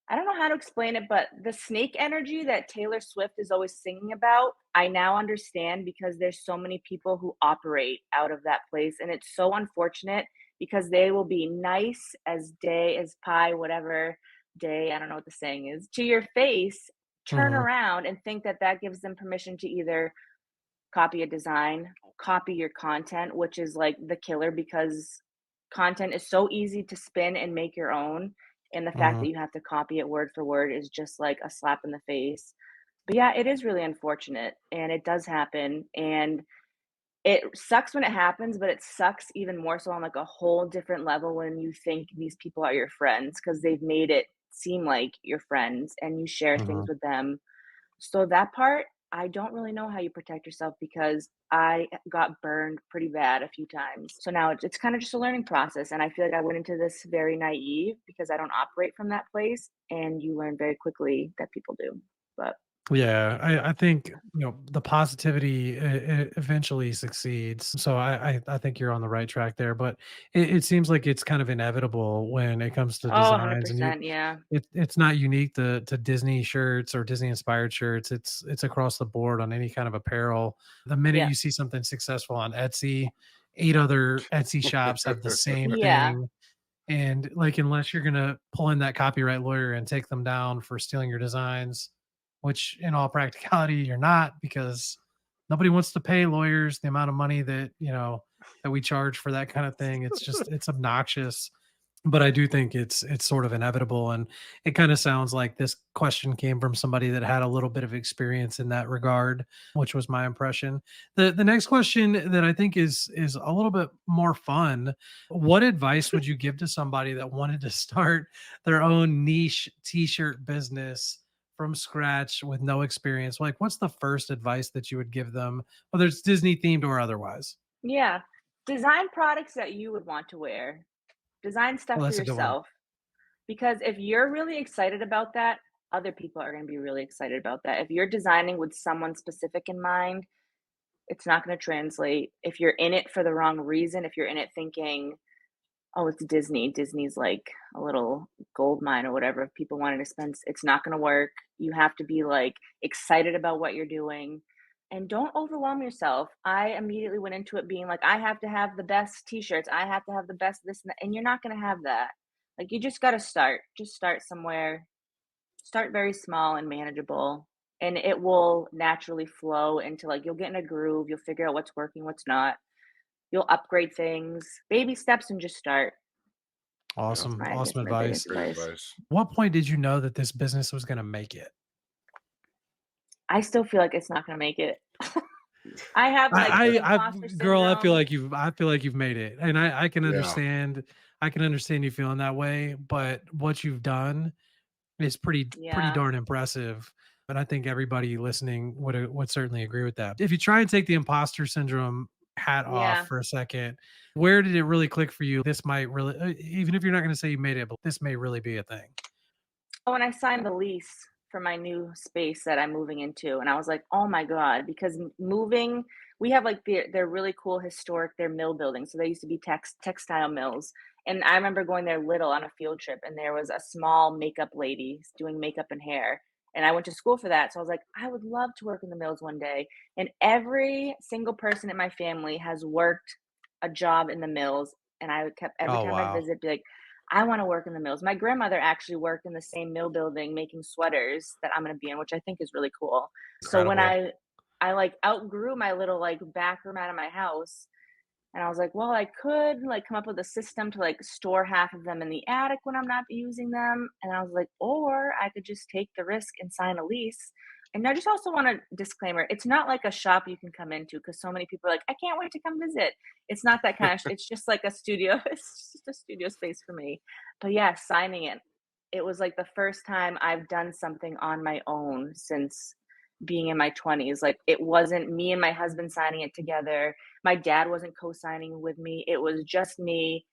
I don't know how to explain it, but the snake energy that Taylor Swift is always singing about, I now understand because there's so many people who operate out of that place. And it's so unfortunate because they will be nice as day as pie, whatever day, I don't know what the saying is, to your face, turn Mhm, around and think that that gives them permission to either copy a design, copy your content, which is like the killer because content is so easy to spin and make your own. And the fact mhm, that you have to copy it word for word is just like a slap in the face. But yeah, it is really unfortunate and it does happen. And it sucks when it happens, but it sucks even more so on like a whole different level when you think these people are your friends because they've made it seem like your friends and you share things mhm. with them so that part, I don't really know how you protect yourself because I got burned pretty bad a few times. So now it's kind of just a learning process. And I feel like I went into this very naive because I don't operate from that place. And you learn very quickly that people do. But Yeah, I think the positivity eventually succeeds. So I think you're on the right track there. But it seems like it's kind of inevitable when it comes to oh, designs, and 100%. Yeah. it's not unique to Disney shirts or Disney inspired shirts. It's across the board on any kind of apparel. The minute Yeah. you see something successful on Etsy, 8 other Etsy shops have the same Yeah. thing. And like, unless you're gonna pull in that copyright lawyer and take them down for stealing your designs, which in all practicality you're not, because nobody wants to pay lawyers the amount of money that we charge for that kind of thing. It's obnoxious. But I do think it's sort of inevitable, and it kind of sounds like this question came from somebody that had a little bit of experience in that regard, which was my impression. The next question that I think is a little bit more fun. What advice would you give to somebody that wanted to start their own niche t-shirt business from scratch with no experience? Like, what's the first advice that you would give them, whether it's Disney themed or otherwise? Yeah. Design products that you would want to wear, design stuff Well, for that's a good one. yourself. Because if you're really excited about that, other people are gonna be really excited about that. If you're designing with someone specific in mind, it's not gonna translate. If you're in it for the wrong reason, if you're in it thinking, "Oh, it's Disney. Disney's like a little gold mine or whatever, if people wanted to spend" it's not gonna work. You have to be, like, excited about what you're doing, and don't overwhelm yourself. I immediately went into it being like, "I have to have the best T-shirts. I have to have the best this and that," and you're not gonna have that. Like, you just gotta start. Just start somewhere. Start very small and manageable, and it will naturally flow into, like you'll get in a groove, you'll figure out what's working, what's not. You'll upgrade things, baby steps, and just start. Yeah, That's Awesome, my I guess awesome my biggest advice. great advice. advice. What point did you know that this business was gonna make it? I still feel like it's not gonna make it. I have, like, the imposter Girl, syndrome. I feel like you've made it, and I can Yeah, understand, you feeling that way. But what you've done is pretty Yeah, darn impressive. And I think everybody listening would certainly agree with that. If you try and take the imposter syndrome hat off yeah. for a second, where did it really click for you? This might really, even if you're not going to say you made it, but this may really be a thing. When I signed the lease for my new space that I'm moving into, and I was like, "Oh my god," because moving we have like they're really cool historic, they're mill buildings. So they used to be textile mills. And I remember going there little on a field trip, and there was a small makeup lady doing makeup and hair. And I went to school for that. So I was like, I would love to work in the mills one day. And every single person in my family has worked a job in the mills. And I kept every Oh time I wow, visit, be like, I want to work in the mills. My grandmother actually worked in the same mill building making sweaters that I'm going to be in, which I think is really cool. So when incredible. I like outgrew my little like back room out of my house, and I was like, well, I could like come up with a system to like store half of them in the attic when I'm not using them. And I was like, or I could just take the risk and sign a lease. And I just also want a disclaimer. It's not like a shop you can come into because so many people are like, I can't wait to come visit. It's not that kind of, it's just like a studio. It's just a studio space for me. But yeah, signing it. It was like the first time I've done something on my own since being in my 20s. Like it wasn't me and my husband signing it together. My dad wasn't co-signing with me. It was just me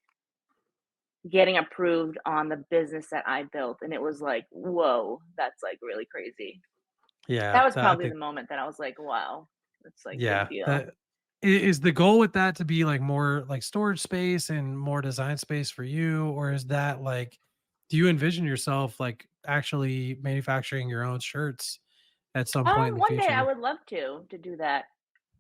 getting approved on the business that I built. And it was like, whoa, that's like really crazy. Yeah, That was I probably think the moment that I was like, wow, that's like big yeah, deal. that is the goal with that to be like more like storage space and more design space for you, or is that like, do you envision yourself like actually manufacturing your own shirts at some point in the One day I future? would love to do that.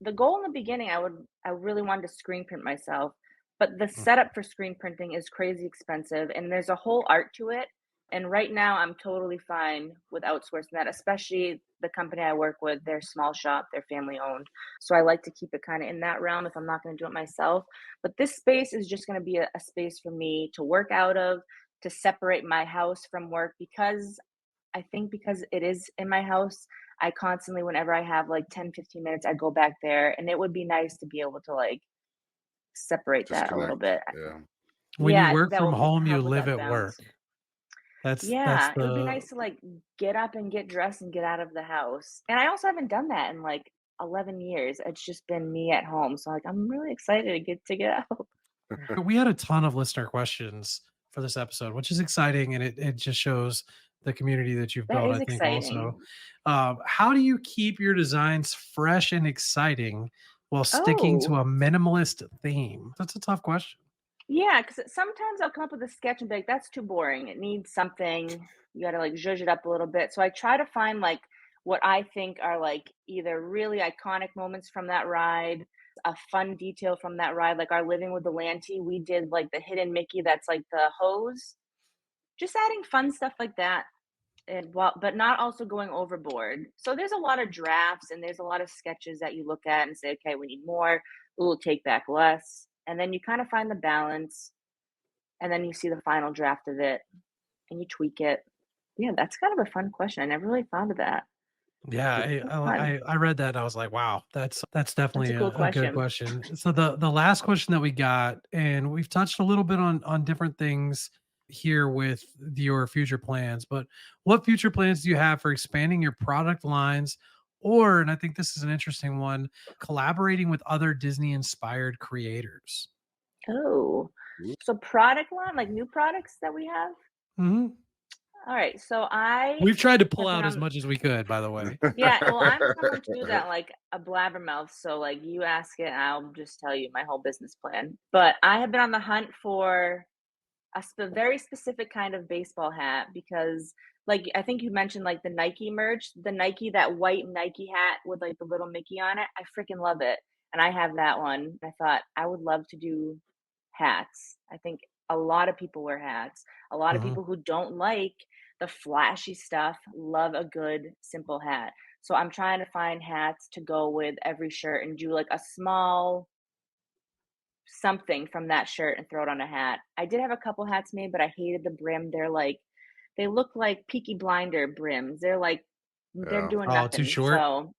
The goal in the beginning, I really wanted to screen print myself, but the Mm. setup for screen printing is crazy expensive and there's a whole art to it. And right now I'm totally fine with outsourcing that, especially the company I work with, they're small shop, they're family owned. So I like to keep it kind of in that realm if I'm not going to do it myself. But this space is just going to be a space for me to work out of, to separate my house from work because I think because it is in my house, I constantly, whenever I have like 10, 15 minutes, I go back there and it would be nice to be able to like separate that a little Disconnect. bit. Yeah. When Yeah, you I think work that from will home, you help with live that at work. balance. That's Yeah, it would be the nice to like get up and get dressed and get out of the house. And I also haven't done that in like 11 years. It's just been me at home. So like I'm really excited to get out. we had a ton of listener questions for this episode, which is exciting, and it just shows the community that you've That built. is I think also, exciting. how do you keep your designs fresh and exciting while sticking to Oh, a minimalist theme? That's a tough question. yeah, because sometimes I'll come up with a sketch and be like, "That's too boring. It needs something. You gotta, like, zhuzh it up a little bit." So I try to find, like, what I think are, like, either really iconic moments from that ride, a fun detail from that ride, like our Living with the Lantee, we did, like, the hidden Mickey that's, like, the hose. Just adding fun stuff like that, and while but not also going overboard. So there's a lot of drafts and there's a lot of sketches that you look at and say, "Okay, we need more. Ooh, take back less." And then you kinda find the balance and then you see the final draft of it and you tweak it. Yeah, that's kind of a fun question. I never really thought of that. Yeah, That's fun. I read that and I was like, wow, that's That's definitely a cool a good question. question. So the last question that we got, and we've touched a little bit on different things here with your future plans, but what future plans do you have for expanding your product lines, or, and I think this is an interesting one, collaborating with other Disney inspired creators? Oh, so product line, like new products that we have? Mhm. All right. So I We've tried to pull have been out as on, much as we could, by the way. yeah, well, I'm someone too that like a blabbermouth. So like you ask it, and I'll just tell you my whole business plan. But I have been on the hunt for very specific kind of baseball hat because like I think you mentioned like the Nike merch, the Nike that white Nike hat with like the little Mickey on it. I freaking love it. And I have that one. I thought I would love to do hats. I think a lot of people wear hats. A lot of Mhm. people who don't like the flashy stuff love a good simple hat. So I'm trying to find hats to go with every shirt and do like a small something from that shirt and throw it on a hat. I did have a couple hats made, but I hated the brim. They look like Peaky Blinder brims. They're Yeah. doing Oh, too nothing. short? So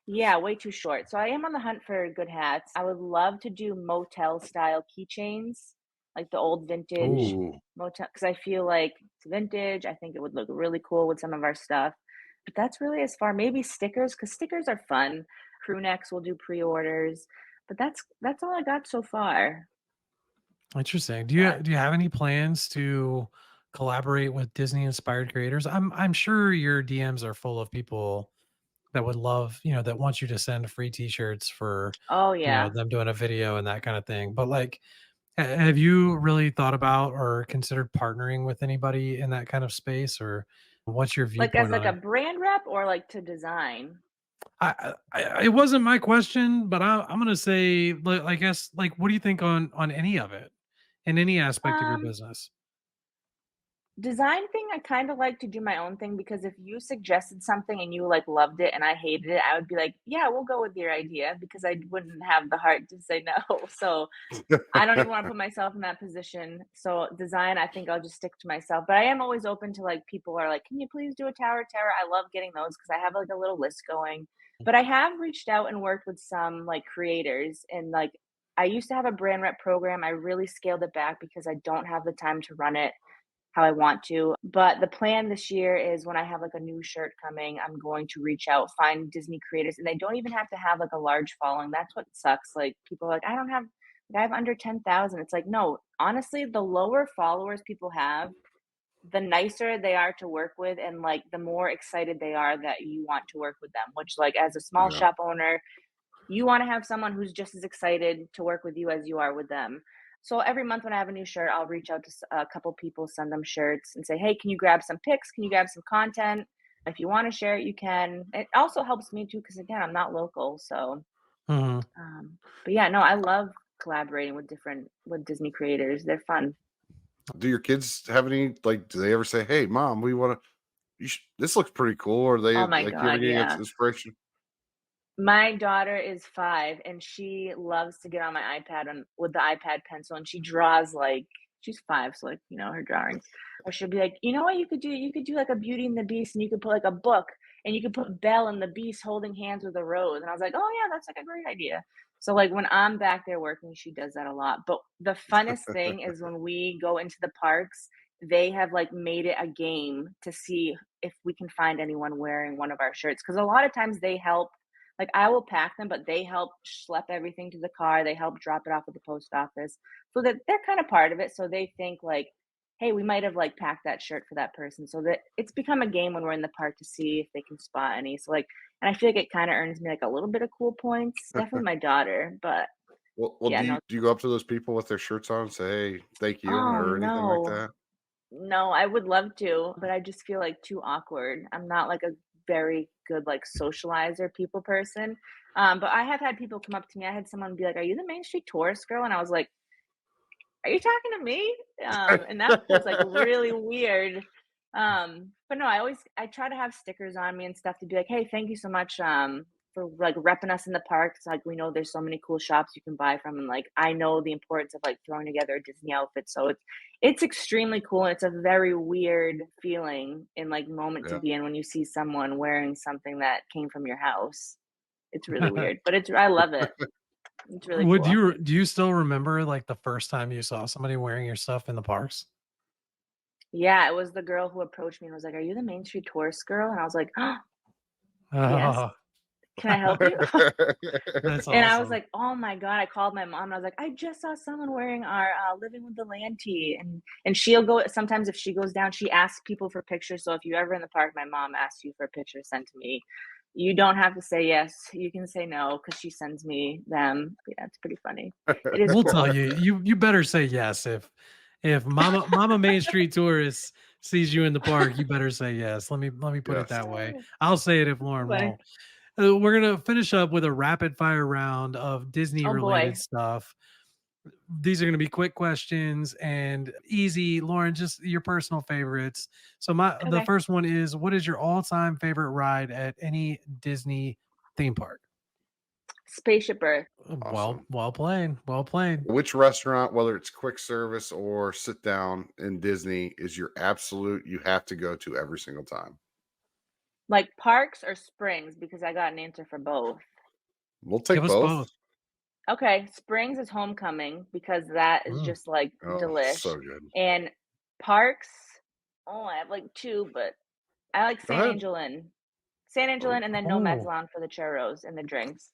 yeah, way too short. So I am on the hunt for good hats. I would love to do motel style keychains, like the old vintage Ooh. motel, because I feel like it's vintage. I think it would look really cool with some of our stuff. But that's really as far. Maybe stickers, because stickers are fun. Crew necks will do pre-orders. But that's all I got so far. Interesting. But Do you have any plans to collaborate with Disney inspired creators? I'm sure your DMs are full of people that would love, that wants you to send free t-shirts for, Oh, yeah. them doing a video and that kind of thing. But like, have you really thought about or considered partnering with anybody in that kind of space, or what's your Like, as, viewpoint like, on a it? brand rep or, like, to design? It wasn't my question, but I'm gonna say, I guess, like, what do you think on any of it, in any aspect of your Um business? Design thing, I kinda like to do my own thing because if you suggested something and you, like, loved it and I hated it, I would be like, "Yeah, we'll go with your idea," because I wouldn't have the heart to say no. So, I don't even wanna put myself in that position. So, design, I think I'll just stick to myself, but I am always open to, like, people are like, "Can you please do a tower terror?" I love getting those because I have, like, a little list going. But I have reached out and worked with some, like, creators and, like, I used to have a brand rep program. I really scaled it back because I don't have the time to run it how I want to. But the plan this year is when I have like a new shirt coming, I'm going to reach out, find Disney creators, and they don't even have to have like a large following. That's what sucks. Like people are like, I don't have, like, I have under 10,000. It's like, no, honestly, the lower followers people have, the nicer they are to work with, and like the more excited they are that you want to work with them, which, like, as a small Yeah. shop owner, you want to have someone who's just as excited to work with you as you are with them. So every month when I have a new shirt, I'll reach out to a couple people, send them shirts, and say, "Hey, can you grab some pics? Can you grab some content? If you want to share it, you can." It also helps me too, because again, I'm not local. So, Mhm. but yeah, no, I love collaborating with Disney creators. They're fun. Do your kids have any like? Do they ever say, "Hey, mom, we want to"? This looks pretty cool. Or they Oh my like you ever god, getting yeah. inspiration? My daughter is 5, and she loves to get on my iPad with the iPad pencil, and she draws like she's 5, so, like, her drawings. Or she'll be like, "You know what you could do? You could do, like, a Beauty and the Beast, and you could put, like, a book, and you could put Belle and the Beast holding hands with a rose." And I was like, "Oh, yeah, that's, like, a great idea." So, like, when I'm back there working, she does that a lot. But the funnest thing is when we go into the parks, they have, like, made it a game to see if we can find anyone wearing one of our shirts. Because a lot of times they help, like, I will pack them, but they help schlep everything to the car, they help drop it off at the post office, so that they're kinda part of it, so they think like, "Hey, we might have, like, packed that shirt for that person," so that it's become a game when we're in the park to see if they can spot any, so, like, and I feel like it kinda earns me, like, a little bit of cool points, definitely my daughter, but Well, yeah, no. do you go up to those people with their shirts on and say, "Hey, thank you," Oh, or anything like no. that? No, I would love to, but I just feel, like, too awkward. I'm not, like, a very good, like, socializer people person, but I have had people come up to me. I had someone be like, "Are you the Main Street tourist girl?" And I was like, "Are you talking to me?" And that was, like, really weird. But no, I try to have stickers on me and stuff to be like, "Hey, thank you so much, for, like, repping us in the parks. Like, we know there's so many cool shops you can buy from, and, like, I know the importance of, like, throwing together a Disney outfit." So it's extremely cool, and it's a very weird feeling and, like, moment to Yeah. be in when you see someone wearing something that came from your house. It's really weird, but I love it. It's really Would cool. you do you still remember, like, the first time you saw somebody wearing your stuff in the parks? Yeah, it was the girl who approached me and was like, "Are you the Main Street tourist girl?" And I was like, "Oh, yes. Oh, Can I help you?" that's And I was awesome. like, "Oh my god." I called my mom and I was like, "I just saw someone wearing our, Living with the Land tee." And she'll go sometimes if she goes down, she asks people for pictures. So if you're ever in the park, my mom asks you for a picture sent to me. You don't have to say yes. You can say no because she sends me them. Yeah, it's pretty funny. It is We'll tell cool. you. You better say yes if Mama Main Street Tourist sees you in the park, you better say yes. Let me put it Yes. that way. I'll say it if Too Lauren funny. won't. We're gonna finish up with a rapid fire round of Disney Oh related boy. stuff. These are gonna be quick questions and easy. Lauren, just your personal favorites. So the Okay. first one is, what is your all-time favorite ride at any Disney theme park? Spaceship Earth. Awesome. Well played. Well played. Which restaurant, whether it's quick service or sit down in Disney, is your absolute you have to go to every single time? Like parks or springs? Because I got an answer for both. We'll Give take us both. both. Okay, Springs is Homecoming because that is Mm. just, like, Oh, delish, so good. and Parks, oh, I have, like, 2, but I like Go San ahead. Angel Inn. San Angel Oh, Inn and then No Oh, Mezclun for the churros and the drinks,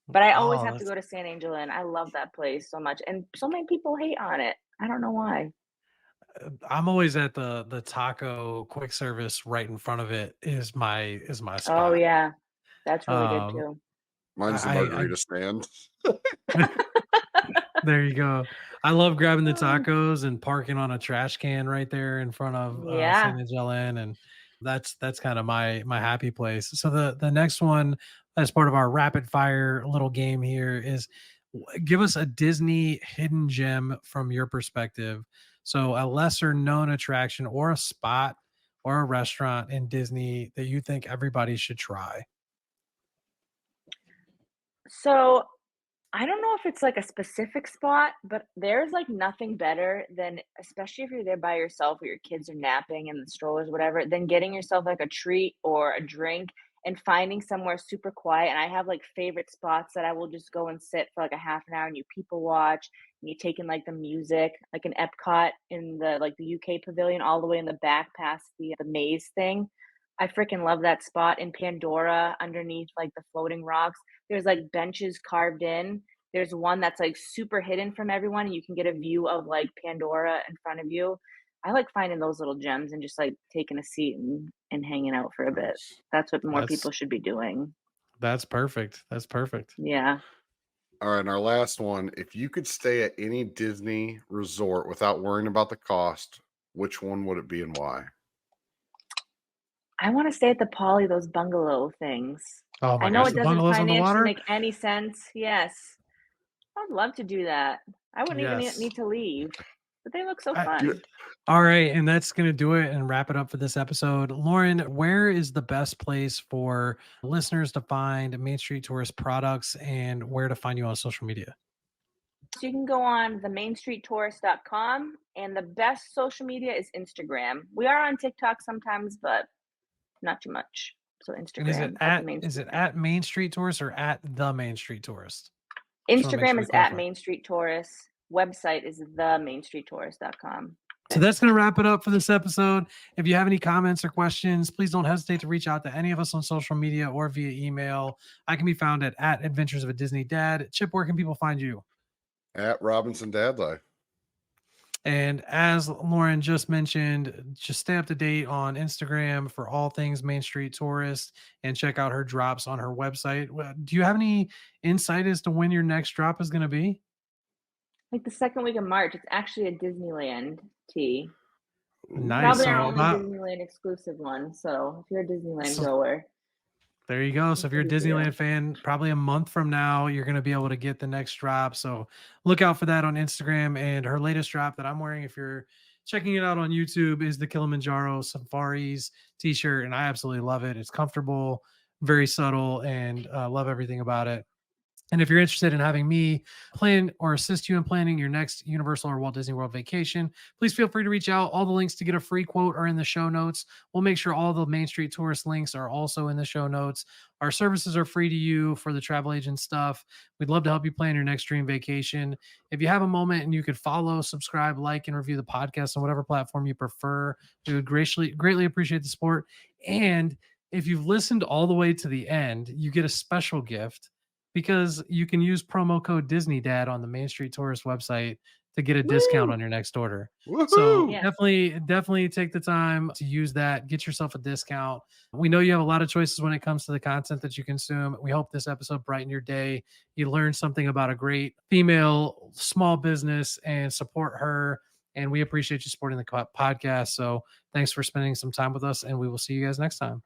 but I always oh, have to that's go to San Angel Inn. I love that place so much, and so many people hate on it. I don't know why. I'm always at the taco quick service right in front of it is my Oh, spot. yeah. That's really good Um, too. Mine's the I margarita stand. there you go. I love grabbing the tacos and parking on a trash can right there in front of St. Yeah. Inn, and that's kind of my happy place. So the next one, as part of our rapid fire little game here, is give us a Disney hidden gem from your perspective. So a lesser known attraction or a spot or a restaurant in Disney that you think everybody should try. So I don't know if it's like a specific spot, but there's like nothing better than, especially if you're there by yourself or your kids are napping in the strollers, whatever, than getting yourself like a treat or a drink and finding somewhere super quiet. And I have like favorite spots that I will just go and sit for like a half an hour and you people watch and you take in like the music, like an Epcot in the like the UK pavilion all the way in the back past the maze thing. I freaking love that spot in Pandora underneath like the floating rocks. There's like benches carved in. There's one that's like super hidden from everyone, and you can get a view of like Pandora in front of you. I like finding those little gems and just like taking a seat and hanging out for a bit. That's what more That's people should be doing. that's perfect. That's perfect. Yeah. All right, and our last one. If you could stay at any Disney resort without worrying about the cost, which one would it be and why? I want to stay at the Poly, those bungalow things. Oh I my know gosh, it the doesn't bungalows on the financially water. make any sense. Yes. I'd love to do that. I wouldn't even Yes. need to leave, but they look so I, You- fun. all right, and that's going to do it and wrap it up for this episode. Lauren, where is the best place for listeners to find Main Street Tourist products and where to find you on social media? So you can go on themainstreettourist.com, and the best social media is Instagram. We are on TikTok sometimes, but not too much. So And is it Instagram at the at Main is Street it Tourist. at Main Street Tourist or at the Main Street Tourist? Just want to make sure Instagram we is at clarify. Main Street Tourist. Website is themainstreettourist.com. So that's going to wrap it up for this episode. If you have any comments or questions, please don't hesitate to reach out to any of us on social media or via email. I can be found at Adventures of a Disney Dad. Chip, where can people find you? At Robinson Dad Life. And as Lauren just mentioned, just stay up to date on Instagram for all things Main Street Tourist and check out her drops on her website. Do you have any insight as to when your next drop is going to be? Like the second week of March, it's actually a Disneyland tea. Nice. Probably our So only about Disneyland exclusive one. So if you're a Disneyland so goer, there you go. So if you're a good for you. Disneyland fan, probably a month from now, you're going to be able to get the next drop. So look out for that on Instagram. And her latest drop that I'm wearing, if you're checking it out on YouTube, is the Kilimanjaro Safaris t-shirt. And I absolutely love it. It's comfortable, very subtle, and love everything about it. And if you're interested in having me plan or assist you in planning your next Universal or Walt Disney World vacation, please feel free to reach out. All the links to get a free quote are in the show notes. We'll make sure all the Main Street Tourist links are also in the show notes. Our services are free to you for the travel agent stuff. We'd love to help you plan your next dream vacation. If you have a moment and you could follow, subscribe, like, and review the podcast on whatever platform you prefer, we would greatly appreciate the support. And if you've listened all the way to the end, you get a special gift because you can use promo code Disney Dad on the Main Street Tourist website to get a discount Woo! on your next order. So Woohoo! Yes. definitely take the time to use that. Get yourself a discount. We know you have a lot of choices when it comes to the content that you consume. We hope this episode brightened your day. You learned something about a great female small business and support her. And we appreciate you supporting the podcast. So thanks for spending some time with us, and we will see you guys next time.